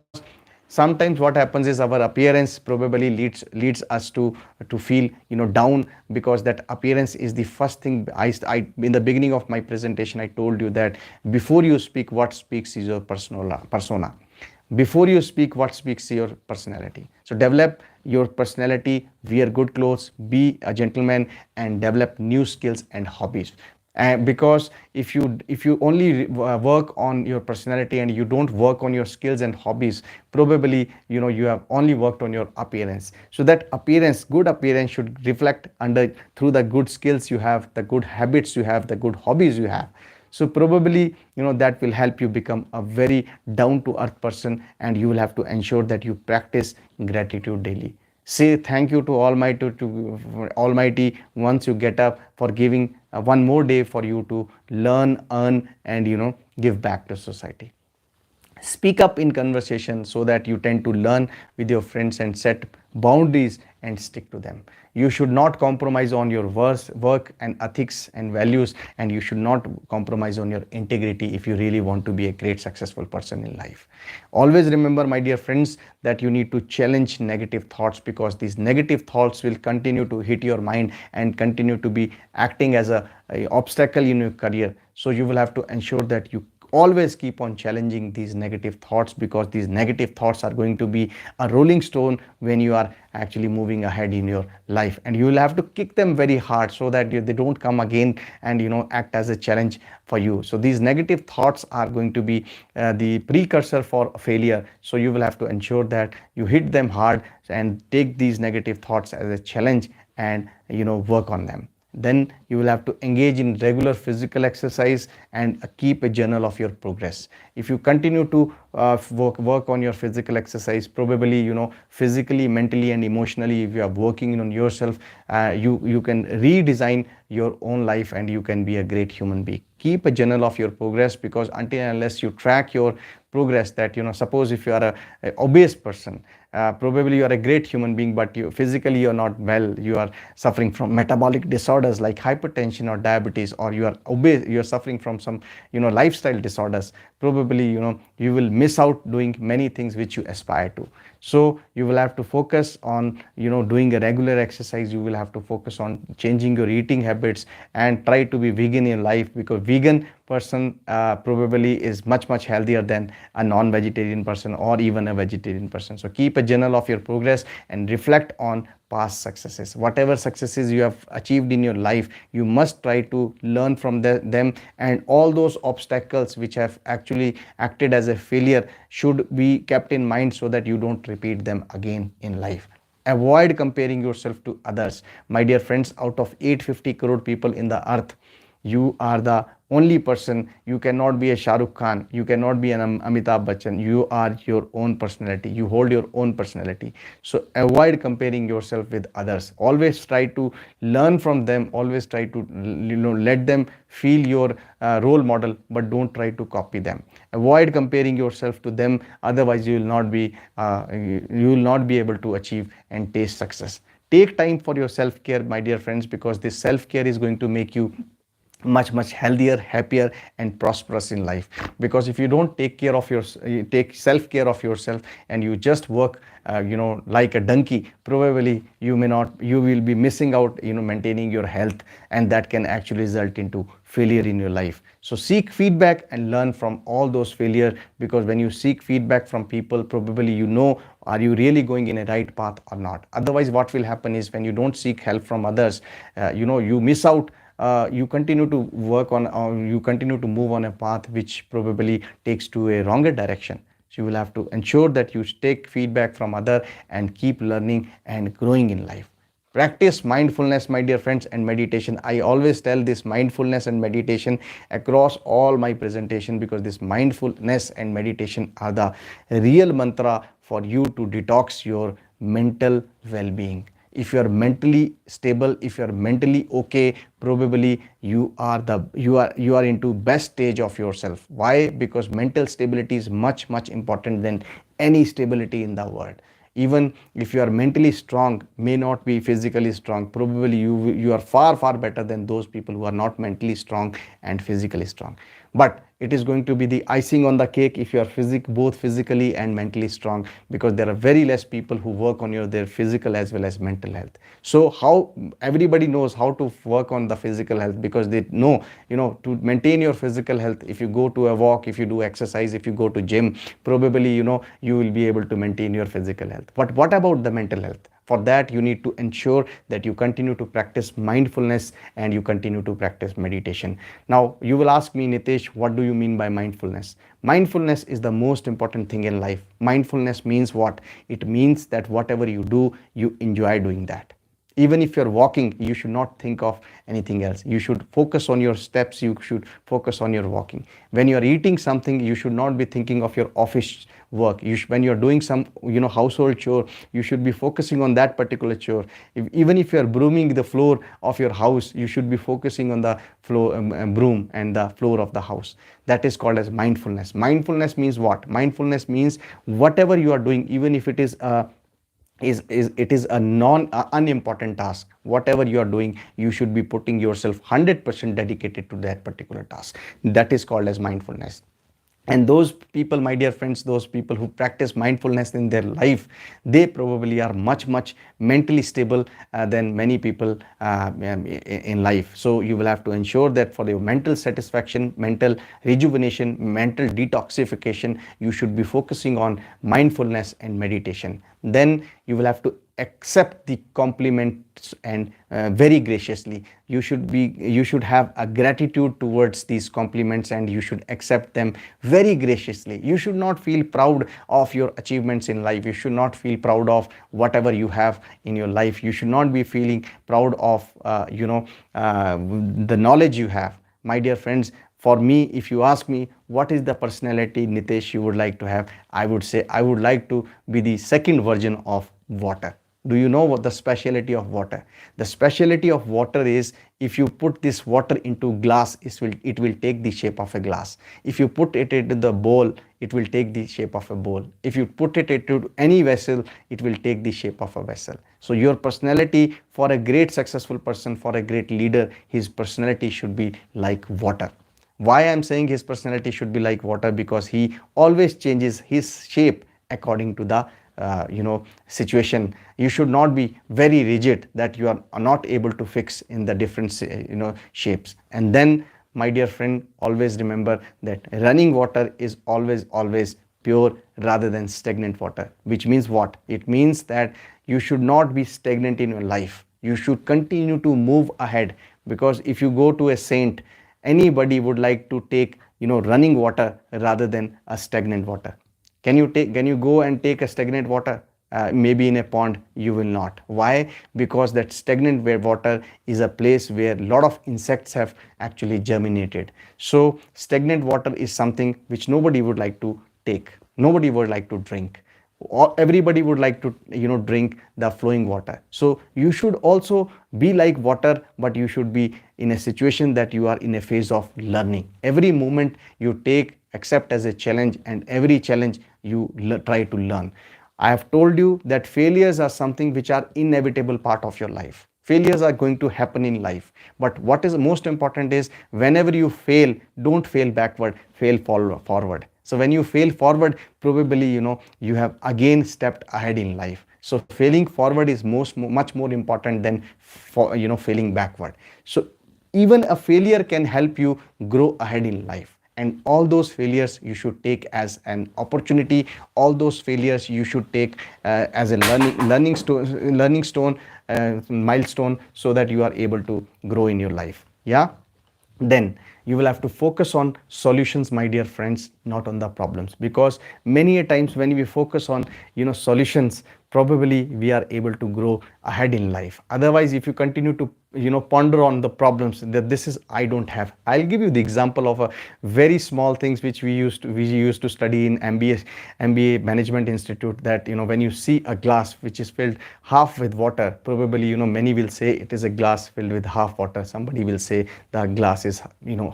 sometimes what happens is our appearance probably leads us to feel down, because that appearance is the first thing. I in the beginning of my presentation I told you that before you speak, what speaks is your persona. Before you speak, what speaks is your personality. So develop your personality, wear good clothes, be a gentleman, and develop new skills and hobbies. Because if you only work on your personality and you don't work on your skills and hobbies, probably you have only worked on your appearance. So that appearance, good appearance, should reflect through the good skills you have, the good habits you have, the good hobbies you have. So probably that will help you become a very down to earth person, and you will have to ensure that you practice gratitude daily. Say thank you to Almighty once you get up, for giving one more day for you to learn, earn, and give back to society. Speak up in conversation, so that you tend to learn with your friends and set boundaries and stick to them. You should not compromise on your work and ethics and values, and you should not compromise on your integrity if you really want to be a great successful person in life. Always remember, my dear friends, that you need to challenge negative thoughts, because these negative thoughts will continue to hit your mind and continue to be acting as a obstacle in your career. So you will have to ensure that you always keep on challenging these negative thoughts, because these negative thoughts are going to be a rolling stone when you are actually moving ahead in your life, and you will have to kick them very hard, so that they don't come again and act as a challenge for you. So these negative thoughts are going to be the precursor for failure. So you will have to ensure that you hit them hard and take these negative thoughts as a challenge, and work on them. Then you will have to engage in regular physical exercise and keep a journal of your progress. If you continue to work on your physical exercise, probably, physically, mentally and emotionally, if you are working on yourself, you can redesign your own life and you can be a great human being. Keep a journal of your progress, because until and unless you track your progress, that, suppose if you are a obese person, probably you are a great human being, but you physically you are not well, you are suffering from metabolic disorders like hypertension or diabetes, or you are obese, you are suffering from some, lifestyle disorders, probably, you will miss out doing many things which you aspire to. So you will have to focus on, doing a regular exercise. You will have to focus on changing your eating habits and try to be vegan in life, because vegan person probably is much healthier than a non-vegetarian person or even a vegetarian person. So keep a journal of your progress and reflect on past successes. Whatever successes you have achieved in your life, you must try to learn from them, and all those obstacles which have actually acted as a failure should be kept in mind, so that you don't repeat them again in life. Avoid comparing yourself to others. My dear friends, out of 850 crore people in the earth, you are the only person. You cannot be a Shah Rukh Khan, you cannot be an Amitabh Bachchan. You are your own personality, you hold your own personality. So avoid comparing yourself with others. Always try to learn from them, always try to, let them feel your role model, but don't try to copy them. Avoid comparing yourself to them, otherwise you will not be able to achieve and taste success. Take time for your self care, my dear friends, because this self care is going to make you much healthier, happier and prosperous in life. Because if you don't take care of you take self care of yourself, and you just work like a donkey, probably you will be missing out, maintaining your health, and that can actually result into failure in your life. So seek feedback and learn from all those failure, because when you seek feedback from people, probably are you really going in a right path or not. Otherwise, what will happen is, when you don't seek help from others, you miss out. You continue to work on, you continue to move on a path which probably takes to a wronger direction. So you will have to ensure that you take feedback from other and keep learning and growing in life. Practice mindfulness, my dear friends, and meditation. I always tell this mindfulness and meditation across all my presentation, because this mindfulness and meditation are the real mantra for you to detox your mental well-being. If you are mentally stable, if you are mentally okay, probably you are into best stage of yourself. Why? Because mental stability is much important than any stability in the world. Even if you are mentally strong, may not be physically strong, probably you are far better than those people who are not mentally strong and physically strong. But it is going to be the icing on the cake if you are both physically and mentally strong, because there are very less people who work on their physical as well as mental health. So how everybody knows how to work on the physical health, because they know, to maintain your physical health, if you go to a walk, if you do exercise, if you go to gym, probably you will be able to maintain your physical health. But what about the mental health? For that, you need to ensure that you continue to practice mindfulness and you continue to practice meditation. Now, you will ask me, Nitesh, what do you mean by mindfulness? Mindfulness is the most important thing in life. Mindfulness means what? It means that whatever you do, you enjoy doing that. Even if you're walking, you should not think of anything else. You should focus on your steps, you should focus on your walking. When you're eating something, you should not be thinking of your office work. When you're doing some household chore, you should be focusing on that particular chore. Even if you're brooming the floor of your house, you should be focusing on the floor broom and the floor of the house. That is called as mindfulness. Mindfulness means what? Mindfulness means whatever you are doing, even if it is it is a unimportant task, whatever you are doing, you should be putting yourself 100% dedicated to that particular task. That is called as mindfulness. And those people, my dear friends, those people who practice mindfulness in their life, they probably are much mentally stable than many people in life. So you will have to ensure that for your mental satisfaction, mental rejuvenation, mental detoxification, you should be focusing on mindfulness and meditation. Then you will have to accept the compliments and very graciously. You should have a gratitude towards these compliments, and you should accept them very graciously. You should not feel proud of your achievements in life. You should not feel proud of whatever you have in your life. You should not be feeling proud of the knowledge you have. My dear friends, for me, if you ask me what is the personality, Nitesh, you would like to have, I would say I would like to be the second version of water. Do you know what the speciality of water? The speciality of water is, if you put this water into glass, it will take the shape of a glass. If you put it into the bowl, it will take the shape of a bowl. If you put it into any vessel, it will take the shape of a vessel. So your personality, for a great successful person, for a great leader, his personality should be like water. Why I'm saying his personality should be like water? Because he always changes his shape according to the situation. You should not be very rigid that you are not able to fix in the different shapes. And then, my dear friend, always remember that running water is always pure rather than stagnant water. Which means what? It means that you should not be stagnant in your life. You should continue to move ahead, because if you go to a saint, anybody would like to take running water rather than a stagnant water. Can you go and take a stagnant water? Maybe in a pond? You will not. Why? Because that stagnant water is a place where a lot of insects have actually germinated. So stagnant water is something which nobody would like to take, nobody would like to drink. Everybody would like to drink the flowing water. So you should also be like water, but you should be in a situation that you are in a phase of learning. Every moment you take, accept as a challenge, and every challenge you try to learn. I have told you that failures are something which are inevitable part of your life. Failures are going to happen in life, but what is most important is, whenever you fail, don't fail backward, fail forward. So when you fail forward, probably you have again stepped ahead in life. So failing forward is much more important than failing backward. So even a failure can help you grow ahead in life, and all those failures you should take as an opportunity. All those failures you should take as a learning stone, milestone, so that you are able to grow in your life. Yeah. Then you will have to focus on solutions, my dear friends, not on the problems, because many a times when we focus on solutions, probably we are able to grow ahead in life. Otherwise, if you continue to ponder on the problems, that this is I don't have. I'll give you the example of a very small things which we used to study in MBA Management Institute, that when you see a glass which is filled half with water, probably many will say it is a glass filled with half water. Somebody will say the glass is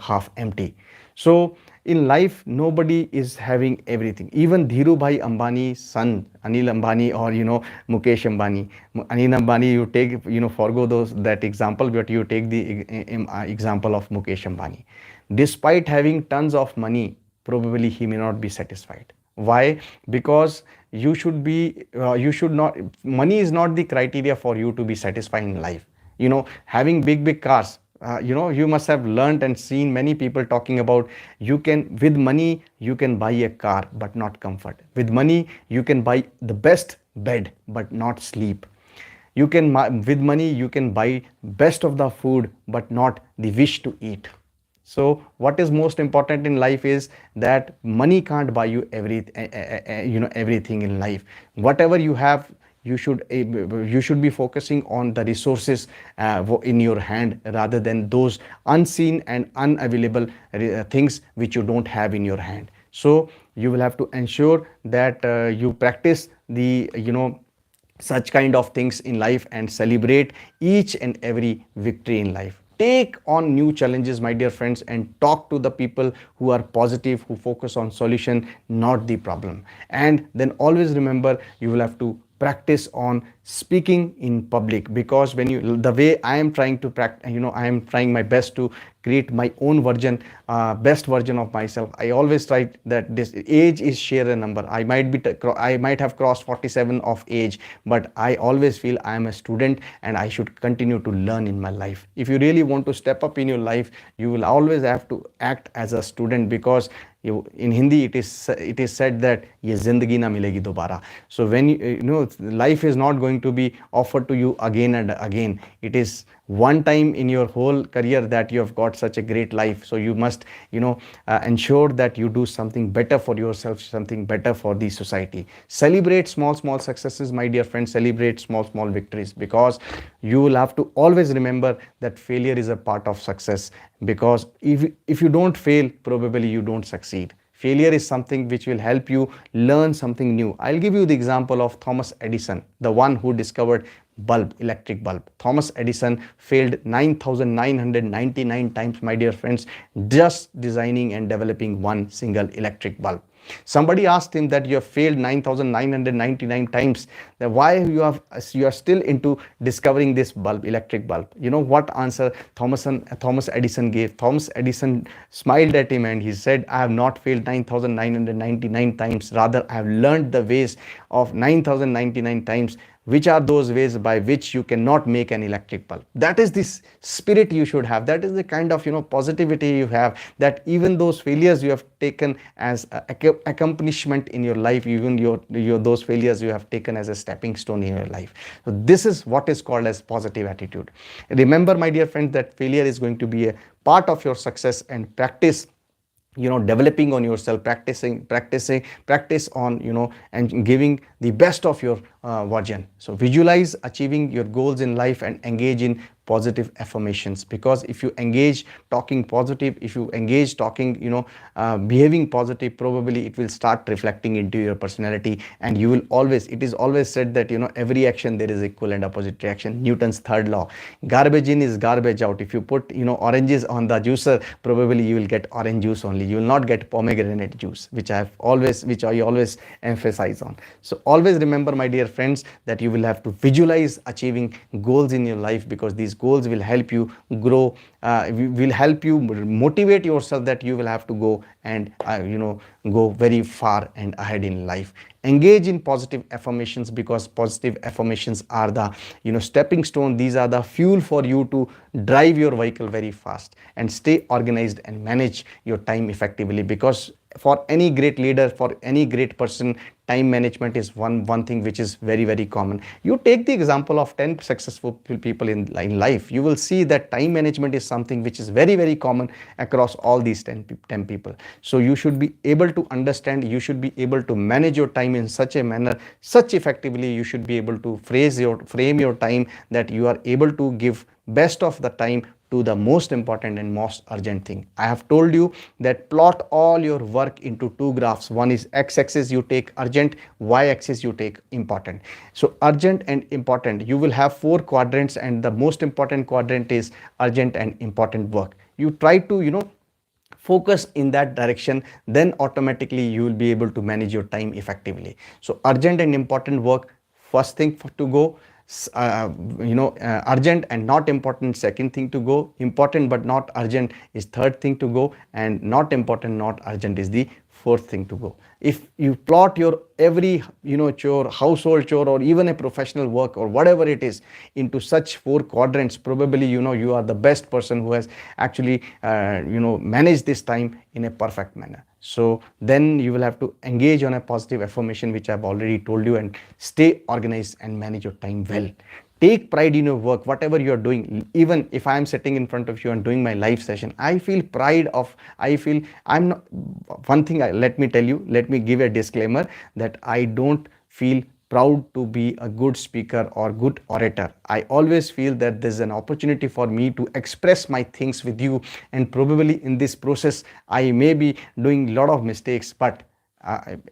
half empty. So in life, nobody is having everything. Even Dhirubhai Ambani's son, Anil Ambani, or Mukesh Ambani. Anil Ambani, you take forgo that example, but you take the example of Mukesh Ambani. Despite having tons of money, probably he may not be satisfied. Why? Because you should not, money is not the criteria for you to be satisfied in life. Having big cars, you must have learned and seen many people talking about, with money you can buy a car but not comfort. With money you can buy the best bed but not sleep. With money you can buy best of the food but not the wish to eat. So what is most important in life is that money can't buy you everything in life. Whatever you have, you should be focusing on the resources in your hand, rather than those unseen and unavailable things which you don't have in your hand. So you will have to ensure that you practice the such kind of things in life, and celebrate each and every victory in life. Take on new challenges, my dear friends, and talk to the people who are positive, who focus on solution, not the problem. And then always remember, you will have to practice on speaking in public, because the way I am trying to practice, I am trying my best to create my own version, best version of myself. I always try that this age is sheer a number. I might have crossed 47 of age, but I always feel I am a student and I should continue to learn in my life. If you really want to step up in your life, you will always have to act as a student, because in Hindi it is said that ye zindagi na milegi dobara. So when life is not going to be offered to you again and again. It is one time in your whole career that you have got such a great life. So you must ensure that you do something better for yourself, something better for the society. Celebrate small successes, my dear friends. Celebrate small victories, because you will have to always remember that failure is a part of success. Because if you don't fail, probably you don't succeed. Failure is something which will help you learn something new. I'll give you the example of Thomas Edison, the one who discovered electric bulb. Thomas Edison failed 9,999 times, my dear friends, just designing and developing one single electric bulb. Somebody asked him that you have failed 9,999 times, that why you are still into discovering this electric bulb. You know what answer Thomas Edison gave? Thomas Edison smiled at him and he said, I have not failed 9,999 times, rather I have learned the ways of 9,099 times. Which are those ways by which you cannot make an electric bulb? That is this spirit you should have. That is the kind of positivity you have, that even those failures you have taken as accomplishment in your life, even your those failures you have taken as a stepping stone in your life. So this is what is called as positive attitude. Remember, my dear friends, that failure is going to be a part of your success, and practice developing on yourself, practice on and giving the best of your version. So visualize achieving your goals in life and engage in positive affirmations, because if you engage talking positive, if you engage talking behaving positive, probably it will start reflecting into your personality, and you will always, it is always said that every action there is equal and opposite reaction. Newton's third law, garbage in is garbage out. If you put oranges on the juicer, probably you will get orange juice only, you will not get pomegranate juice, which I always emphasize on. So always remember, my dear friends, that you will have to visualize achieving goals in your life, because these goals will help you grow, will help you motivate yourself that you will have to go and go very far and ahead in life. Engage in positive affirmations, because positive affirmations are the stepping stone. These are the fuel for you to drive your vehicle very fast, and stay organized and manage your time effectively, because for any great leader, for any great person, time management is one thing which is very common. You take the example of 10 successful people in life, you will see that time management is something which is very common across all these 10 people. So you should be able to understand, you should be able to manage your time in such a manner, such effectively. You should be able to frame your time, that you are able to give best of the time to the most important and most urgent thing. I have told you that plot all your work into two graphs. One is x-axis, you take urgent, y-axis you take important. So urgent and important, you will have 4 quadrants, and the most important quadrant is urgent and important work. You try to focus in that direction, then automatically you will be able to manage your time effectively. So urgent and important work, first thing to go. Urgent and not important, second thing to go. Important but not urgent is third thing to go, and not important, not urgent is the fourth thing to go. If you plot your every chore, household chore, or even a professional work or whatever it is into such 4 quadrants, probably you are the best person who has actually managed this time in a perfect manner. So then you will have to engage on a positive affirmation, which I've already told you, and stay organized and manage your time well. Take pride in your work, whatever you are doing. Even if I am sitting in front of you and doing my live session, I feel pride of, I'm not, one thing, let me tell you, let me give a disclaimer, that I don't feel proud to be a good speaker or good orator. I always feel that there's an opportunity for me to express my things with you, and probably in this process I may be doing a lot of mistakes, but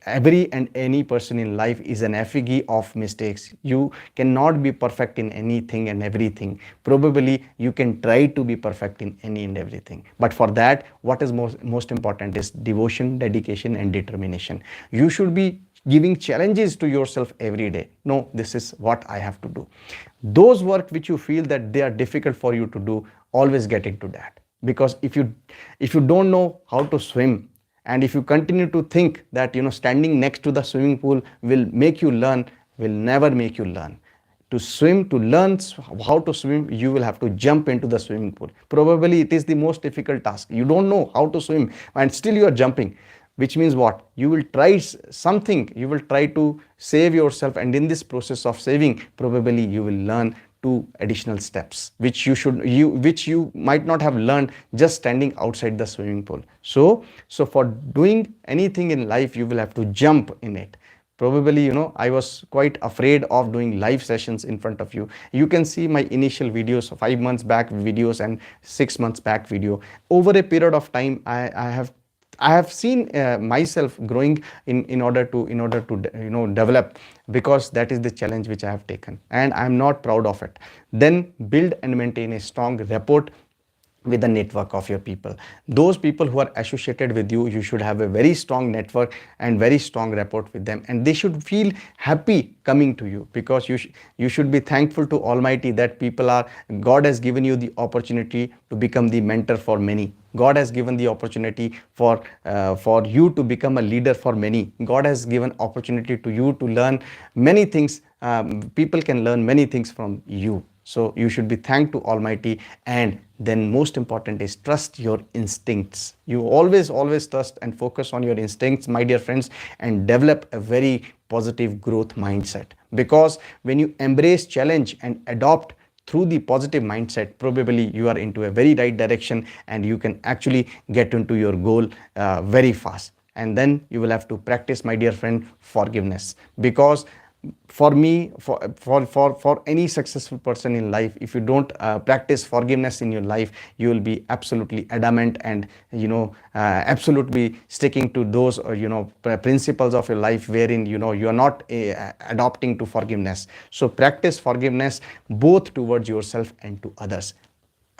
every and any person in life is an effigy of mistakes. You cannot be perfect in anything and everything. Probably you can try to be perfect in any and everything, but for that, what is most important is devotion, dedication and determination. You should be giving challenges to yourself every day. No, this is what I have to do. Those work which you feel that they are difficult for you to do, always get into that. Because if you don't know how to swim, and if you continue to think that standing next to the swimming pool will make you learn, will never make you learn. To swim, to learn how to swim, you will have to jump into the swimming pool. Probably it is the most difficult task. You don't know how to swim and still you are jumping, which means what? You will try something, you will try to save yourself, and in this process of saving, probably you will learn two additional steps which you might not have learned just standing outside the swimming pool. So for doing anything in life, you will have to jump in it. Probably, I was quite afraid of doing live sessions in front of you. You can see my initial videos, 5 months back videos and 6 months back video. Over a period of time, I have seen myself growing in order to develop, because that is the challenge which I have taken, and I am not proud of it. Then build and maintain a strong rapport with the network of your people. Those people who are associated with you, you should have a very strong network and very strong rapport with them, and they should feel happy coming to you, because you should be thankful to Almighty that God has given you the opportunity to become the mentor for many. God has given the opportunity for you to become a leader for many. God has given opportunity to you to learn many things. People can learn many things from you. So you should be thanked to Almighty. And then most important is trust your instincts. You always trust and focus on your instincts, my dear friends, and develop a very positive growth mindset. Because when you embrace challenge and adopt through the positive mindset, probably you are into a very right direction and you can actually get into your goal very fast. And then you will have to practice, my dear friend, forgiveness. Because for me, for any successful person in life, if you don't practice forgiveness in your life, you will be absolutely adamant and absolutely sticking to those principles of your life wherein you are not adopting to forgiveness. So practice forgiveness both towards yourself and to others.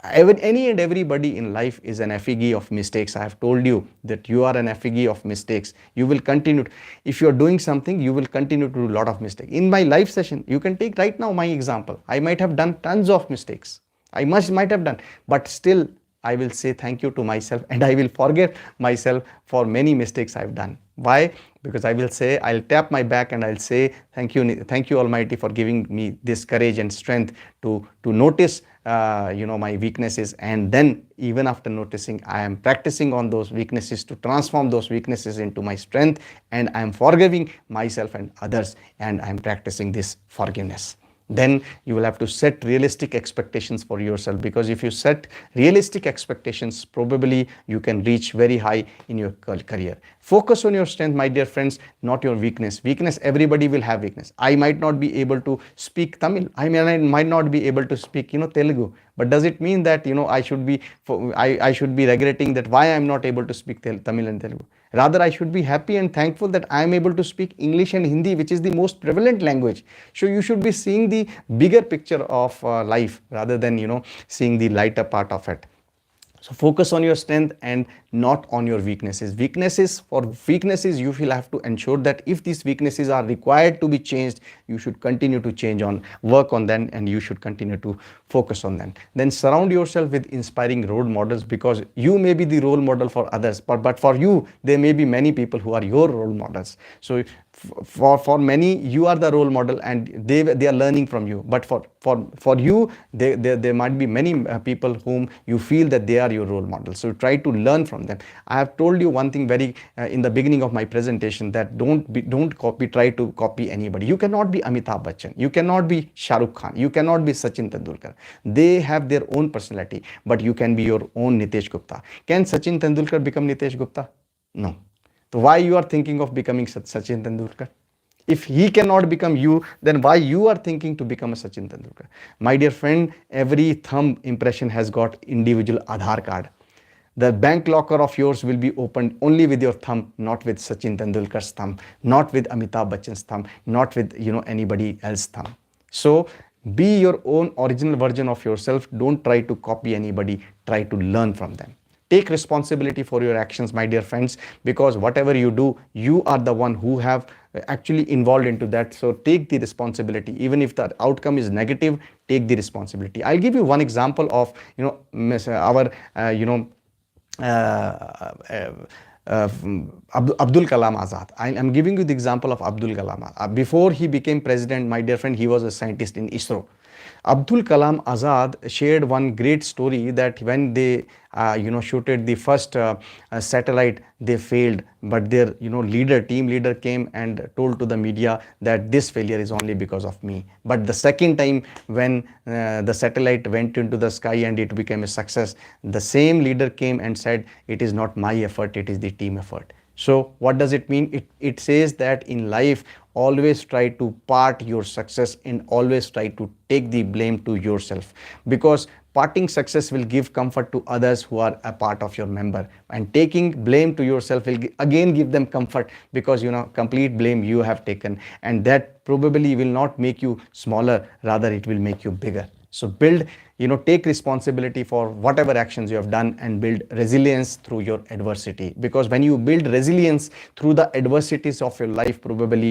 Any and everybody in life is an effigy of mistakes. I have told you that you are an effigy of mistakes. You will continue if you are doing something, you will continue to do a lot of mistakes. In my live session, you can take right now my example. I might have done tons of mistakes. Might have done, but still I will say thank you to myself, and I will forgive myself for many mistakes I've done. Why? Because I'll tap my back and I'll say thank you Almighty for giving me this courage and strength to notice my weaknesses, and then even after noticing, I am practicing on those weaknesses to transform those weaknesses into my strength, and I am forgiving myself and others, and I am practicing this forgiveness. Then you will have to set realistic expectations for yourself, because if you set realistic expectations, probably you can reach very high in your career. Focus on your strength, my dear friends, not your weakness. Everybody will have weakness. I might not be able to speak Tamil. I might not be able to speak Telugu. But does it mean that I should be regretting that why I am not able to speak Tamil and Telugu? Rather, I should be happy and thankful that I am able to speak English and Hindi, which is the most prevalent language. So you should be seeing the bigger picture of life rather than seeing the lighter part of it. So focus on your strength and not on your weaknesses. For weaknesses, you will have to ensure that if these weaknesses are required to be changed, you should continue to work on them, and you should continue to focus on them. Then surround yourself with inspiring role models, because you may be the role model for others, but for you, there may be many people who are your role models. So for many, you are the role model and they are learning from you. But for you, there might be many people whom you feel that they are your role model. So try to learn from them. I have told you one thing very in the beginning of my presentation, that try to copy anybody. You cannot be Amitabh Bachchan. You cannot be Shah Rukh Khan. You cannot be Sachin Tendulkar. They have their own personality, but you can be your own Nitesh Gupta. Can Sachin Tendulkar become Nitesh Gupta? No. So why you are thinking of becoming Sachin Tendulkar? If he cannot become you, then why you are thinking to become a Sachin Tendulkar? My dear friend, every thumb impression has got individual Aadhaar card. The bank locker of yours will be opened only with your thumb, not with Sachin Tendulkar's thumb, not with Amitabh Bachchan's thumb, not with anybody else's thumb. So be your own original version of yourself. Don't try to copy anybody. Try to learn from them. Take responsibility for your actions, my dear friends, because whatever you do, you are the one who have actually involved into that. So take the responsibility. Even if the outcome is negative, take the responsibility. I'll give you one example of our Abdul Kalam Azad. I'm giving you the example of Abdul Kalam. Before he became president, my dear friend, he was a scientist in ISRO. Abdul Kalam Azad shared one great story that when they shooted the first satellite, they failed, but their team leader came and told to the media that this failure is only because of me. But the second time when the satellite went into the sky and it became a success, the same leader came and said, it is not my effort, it is the team effort. So what does it mean? It says that in life, always try to part your success and always try to take the blame to yourself, because parting success will give comfort to others who are a part of your member, and taking blame to yourself will again give them comfort, because complete blame you have taken, and that probably will not make you smaller, rather it will make you bigger. So build, take responsibility for whatever actions you have done and build resilience through your adversity. Because when you build resilience through the adversities of your life, probably,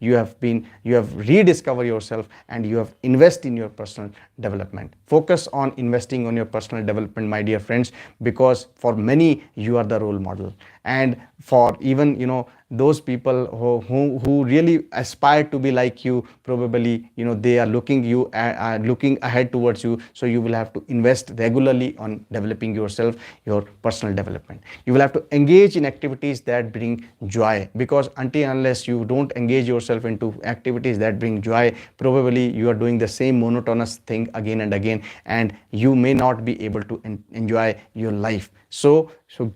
you have rediscovered yourself and you have invest in your personal development. Focus on investing on your personal development, my dear friends, because for many, you are the role model. And for even, those people who really aspire to be like you, probably they are looking ahead towards you. So you will have to invest regularly on developing yourself, your personal development. You will have to engage in activities that bring joy, because until unless you don't engage yourself into activities that bring joy, probably you are doing the same monotonous thing again and again, and you may not be able to enjoy your life. So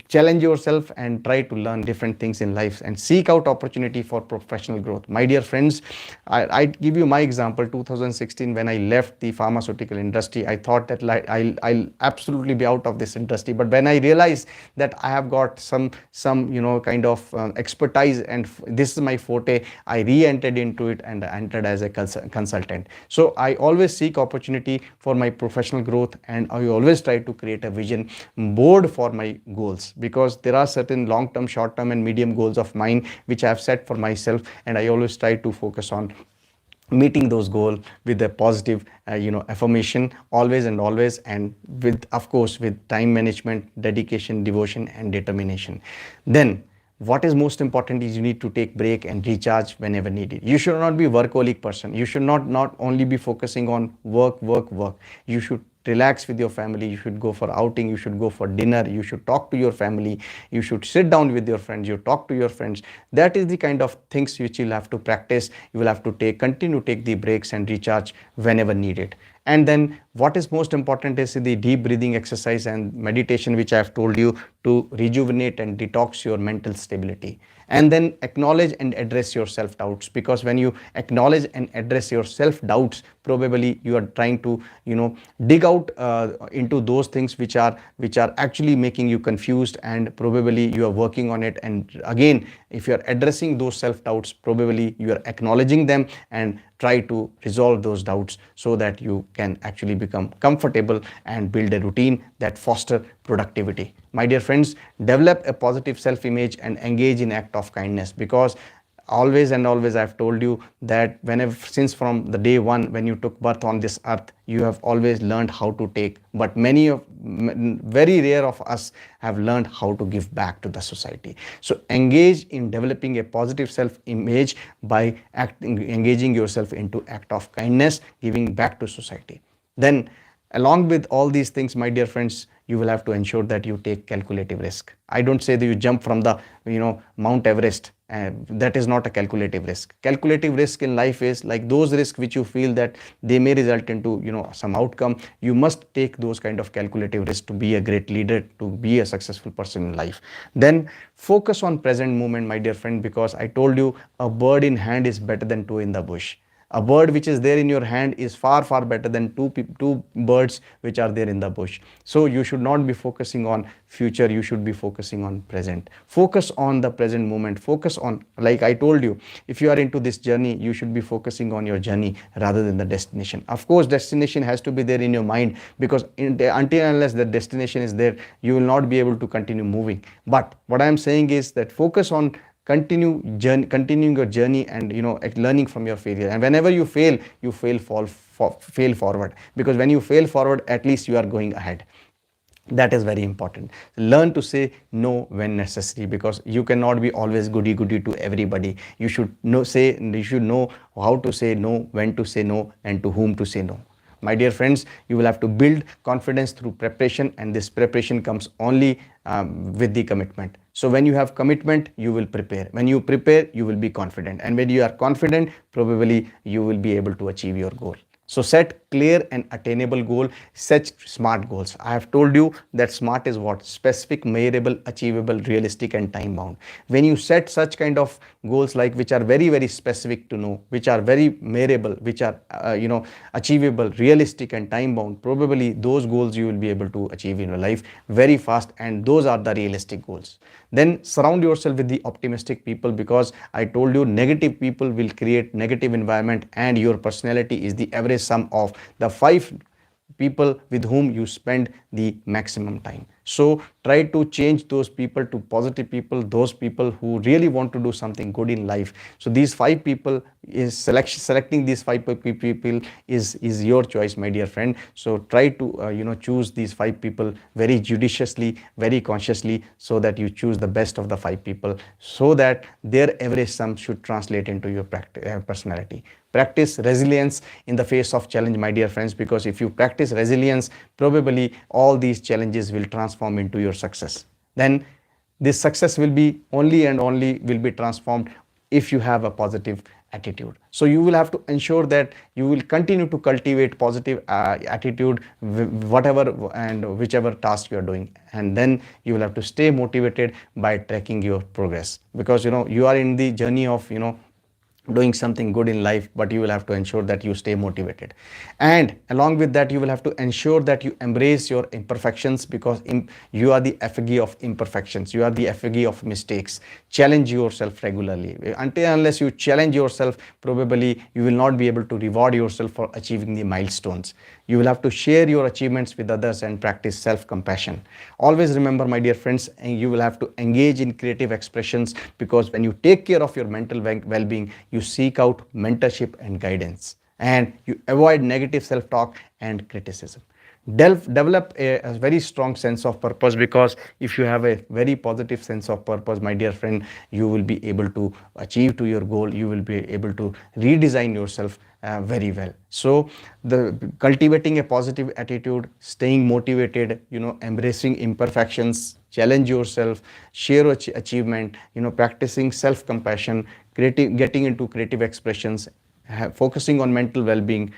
challenge yourself and try to learn different things in life and seek out opportunity for professional growth. My dear friends, I give you my example. 2016, when I left the pharmaceutical industry, I thought that I'll absolutely be out of this industry. But when I realized that I have got some kind of expertise and this is my forte, I re-entered into it and entered as a consultant. So I always seek opportunity for my professional growth, and I always try to create a vision board for my goals, because there are certain long-term, short-term and medium goals of mine which I have set for myself, and I always try to focus on meeting those goals with a positive affirmation always and always, and with, of course, with time management, dedication, devotion and determination. Then what is most important is you need to take break and recharge whenever needed. You should not be workaholic person. You should not only be focusing on work. You should relax with your family. You should go for outing, you should go for dinner, you should talk to your family, you should sit down with your friends, you talk to your friends. That is the kind of things which you'll have to practice. You will have to continue to take the breaks and recharge whenever needed. And then what is most important is the deep breathing exercise and meditation, which I have told you, to rejuvenate and detox your mental stability. And then acknowledge and address your self-doubts, because when you acknowledge and address your self-doubts, probably you are trying to dig out into those things which are actually making you confused, and probably you are working on it. And again, if you are addressing those self-doubts, probably you are acknowledging them and try to resolve those doubts, so that you can actually become comfortable and build a routine that foster productivity. My dear friends, develop a positive self-image and engage in act of kindness, because always and always I've told you that since from the day one when you took birth on this earth, you have always learned how to take, but very rare of us have learned how to give back to the society. So engage in developing a positive self-image by engaging yourself into act of kindness, giving back to society. Then along with all these things, my dear friends, you will have to ensure that you take calculative risk. I don't say that you jump from the Mount Everest. That is not a calculative risk. Calculative risk in life is like those risks which you feel that they may result into some outcome. You must take those kind of calculative risks to be a great leader, to be a successful person in life. Then focus on present moment, my dear friend, because I told you a bird in hand is better than two in the bush. A bird which is there in your hand is far better than two birds which are there in the bush. So you should not be focusing on future, you should be focusing on present. Focus on the present moment. Focus on, like I told you, if you are into this journey, you should be focusing on your journey rather than the destination. Of course, destination has to be there in your mind, because until unless the destination is there, you will not be able to continue moving. But what I am saying is that focus on continuing your journey and learning from your failure. And whenever you fail, fail forward, because when you fail forward, at least you are going ahead. That is very important. Learn to say no when necessary, because you cannot be always goody goody to everybody. You should know how to say no, when to say no, and to whom to say no. My dear friends, you will have to build confidence through preparation, and this preparation comes only with the commitment. So when you have commitment, you will prepare. When you prepare, you will be confident, and when you are confident, probably you will be able to achieve your goal. So set clear and attainable goal, set smart goals. I have told you that smart is what? Specific, measurable, achievable, realistic, and time bound. When you set such kind of goals, like which are very, very specific to know, which are very measurable, which are achievable, realistic, and time bound, probably those goals you will be able to achieve in your life very fast, and those are the realistic goals. Then surround yourself with the optimistic people, because I told you negative people will create negative environment, and your personality is the average sum of the 5 people with whom you spend the maximum time. So try to change those people to positive people, those people who really want to do something good in life. So these 5 people is selecting these 5 people is your choice, my dear friend. So try to choose these 5 people very judiciously, very consciously, so that you choose the best of the 5 people, so that their average sum should translate into your personality. Practice resilience in the face of challenge, my dear friends, because if you practice resilience, probably all these challenges will transform into your success. Then this success will be only and only will be transformed if you have a positive attitude. So you will have to ensure that you will continue to cultivate positive attitude, whatever and whichever task you are doing, and then you will have to stay motivated by tracking your progress, because you are in the journey of doing something good in life, but you will have to ensure that you stay motivated. And along with that, you will have to ensure that you embrace your imperfections, because you are the effigy of imperfections, you are the effigy of mistakes. Challenge yourself regularly. Until unless you challenge yourself, probably you will not be able to reward yourself for achieving the milestones. You will have to share your achievements with others and practice self-compassion. Always remember, my dear friends, you will have to engage in creative expressions, because when you take care of your mental well-being, you seek out mentorship and guidance, and you avoid negative self-talk and criticism. Develop a very strong sense of purpose, because if you have a very positive sense of purpose, my dear friend, you will be able to achieve to your goal. You will be able to redesign yourself very well. So the cultivating a positive attitude, staying motivated, embracing imperfections, challenge yourself, share achievement, practicing self compassion, getting into creative expressions, focusing on mental well-being,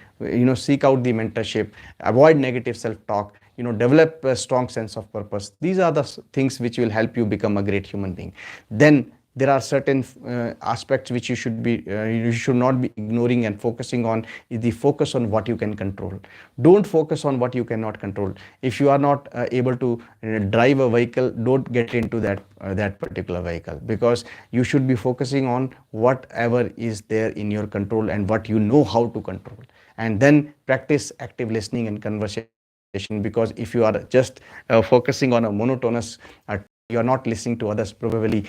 seek out the mentorship, avoid negative self-talk, develop a strong sense of purpose. These are the things which will help you become a great human being. Then there are certain aspects which you should not be ignoring and focusing on. Is the focus on what you can control. Don't focus on what you cannot control. If you are not able to drive a vehicle, don't get into that particular vehicle, because you should be focusing on whatever is there in your control and what you know how to control. And then practice active listening and conversation, because if you are just focusing on a monotonous task, you are not listening to others, probably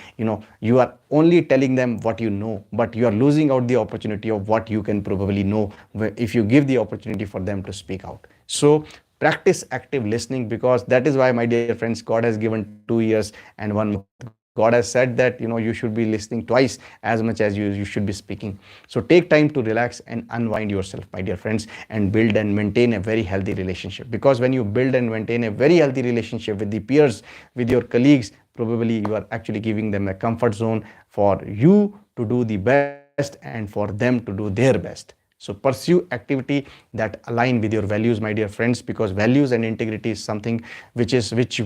you are only telling them what you know, but you are losing out the opportunity of what you can probably know if you give the opportunity for them to speak out. So practice active listening, because that is why, my dear friends, God has given 2 ears and one mouth. God has said that you should be listening twice as much as you should be speaking. So take time to relax and unwind yourself, my dear friends, and build and maintain a very healthy relationship, because when you build and maintain a very healthy relationship with the peers, with your colleagues, probably you are actually giving them a comfort zone for you to do the best and for them to do their best. So pursue activity that align with your values, my dear friends, because values and integrity is something which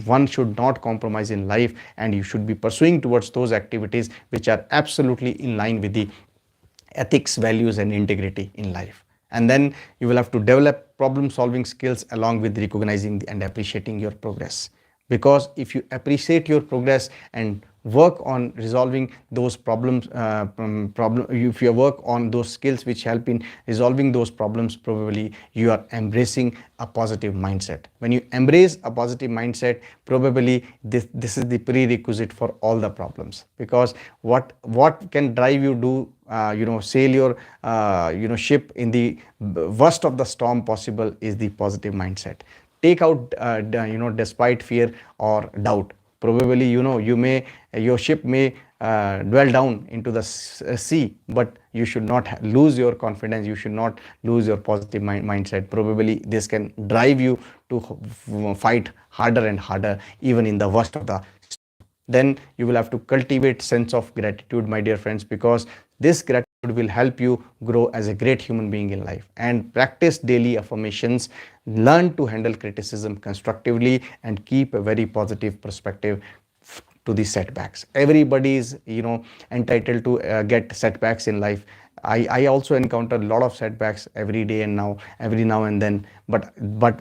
one should not compromise in life, and you should be pursuing towards those activities which are absolutely in line with the ethics, values, and integrity in life. And then you will have to develop problem solving skills along with recognizing and appreciating your progress, because if you appreciate your progress and work on resolving those problems, if you work on those skills which help in resolving those problems, probably you are embracing a positive mindset. When you embrace a positive mindset, probably this is the prerequisite for all the problems, because what can drive you to sail your ship in the worst of the storm possible is the positive mindset. take out despite fear or doubt. Probably your ship may dwell down into the sea, but you should not lose your confidence, you should not lose your positive mindset. Probably this can drive you to fight harder and harder even in the worst of the storm. Then you will have to cultivate sense of gratitude, my dear friends, because this gratitude will help you grow as a great human being in life. And practice daily affirmations, learn to handle criticism constructively, and keep a very positive perspective to the setbacks. Everybody is entitled to get setbacks in life. I also encounter a lot of setbacks every day and now every now and then, but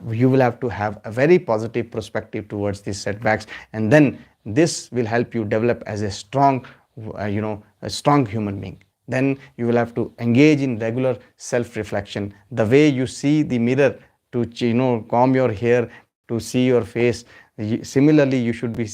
you will have to have a very positive perspective towards these setbacks, and then this will help you develop as a strong a strong human being. Then you will have to engage in regular self reflection, the way you see the mirror to comb your hair, to see your face. Similarly, you should be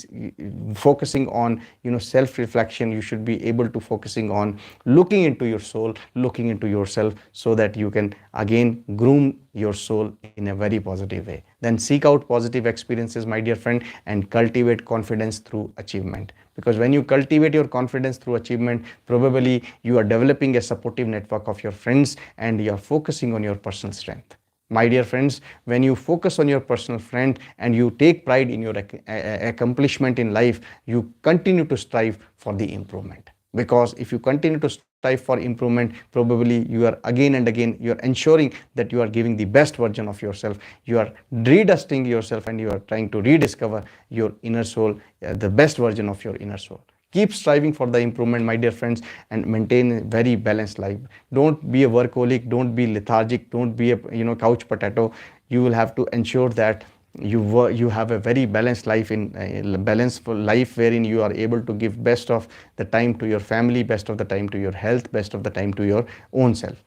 focusing on self reflection. You should be able to focusing on looking into your soul, looking into yourself, so that you can again groom your soul in a very positive way. Then seek out positive experiences, my dear friend, and cultivate confidence through achievement. Because when you cultivate your confidence through achievement, probably you are developing a supportive network of your friends, and you are focusing on your personal strength. My dear friends, when you focus on your personal friend and you take pride in your accomplishment in life, you continue to strive for the improvement. Because if you continue to strive for improvement, probably you are again and again, you are ensuring that you are giving the best version of yourself. You are redusting yourself, and you are trying to rediscover your inner soul, the best version of your inner soul. Keep striving for the improvement, my dear friends, and maintain a very balanced life. Don't be a workaholic, don't be lethargic, don't be a couch potato. You will have to ensure that you have a very balanced life, in balanced life, wherein you are able to give best of the time to your family, best of the time to your health, best of the time to your own self.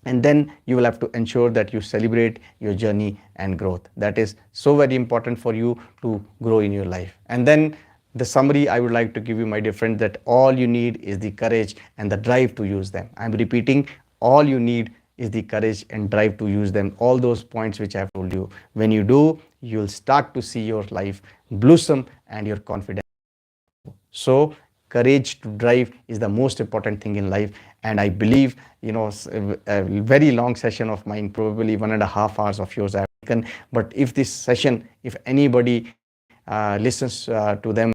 And then you will have to ensure that you celebrate your journey and growth. That is so very important for you to grow in your life. And then the summary I would like to give you, my dear friend, that all you need is the courage and the drive to use them. I'm repeating, all you need is the courage and drive to use them. All those points which I've told you. When you do, you'll start to see your life blossom and your confidence. So courage to drive is the most important thing in life. And I believe, a very long session of mine, probably 1.5 hours of yours I've taken. But if this session, if anybody listens to them,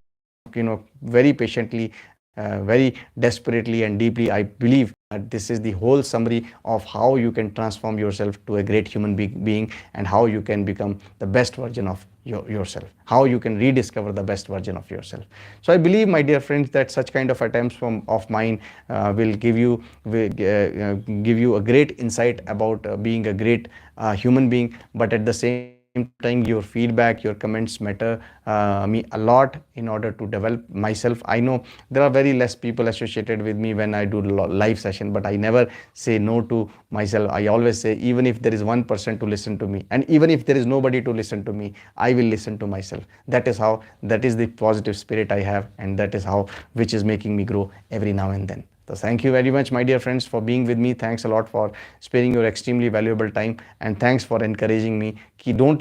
very patiently, very desperately and deeply, I believe that this is the whole summary of how you can transform yourself to a great human being, and how you can become the best version of yourself, how you can rediscover the best version of yourself. So I believe, my dear friends, that such kind of attempts of mine will give you a great insight about being a great human being. But at the same time, your feedback, your comments matter me a lot in order to develop myself. I know there are very less people associated with me when I do live session, but I never say no to myself. I always say, even if there is one person to listen to me, and even if there is nobody to listen to me, I will listen to myself. That is the positive spirit I have, and that is how, which is making me grow every now and then. So thank you very much, my dear friends, for being with me. Thanks a lot for sparing your extremely valuable time, and thanks for encouraging me. Don't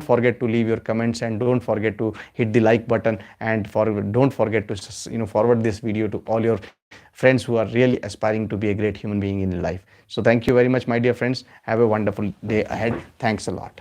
forget to leave your comments, and don't forget to hit the like button, and don't forget to forward this video to all your friends who are really aspiring to be a great human being in life. So thank you very much, my dear friends. Have a wonderful day ahead. Thanks a lot.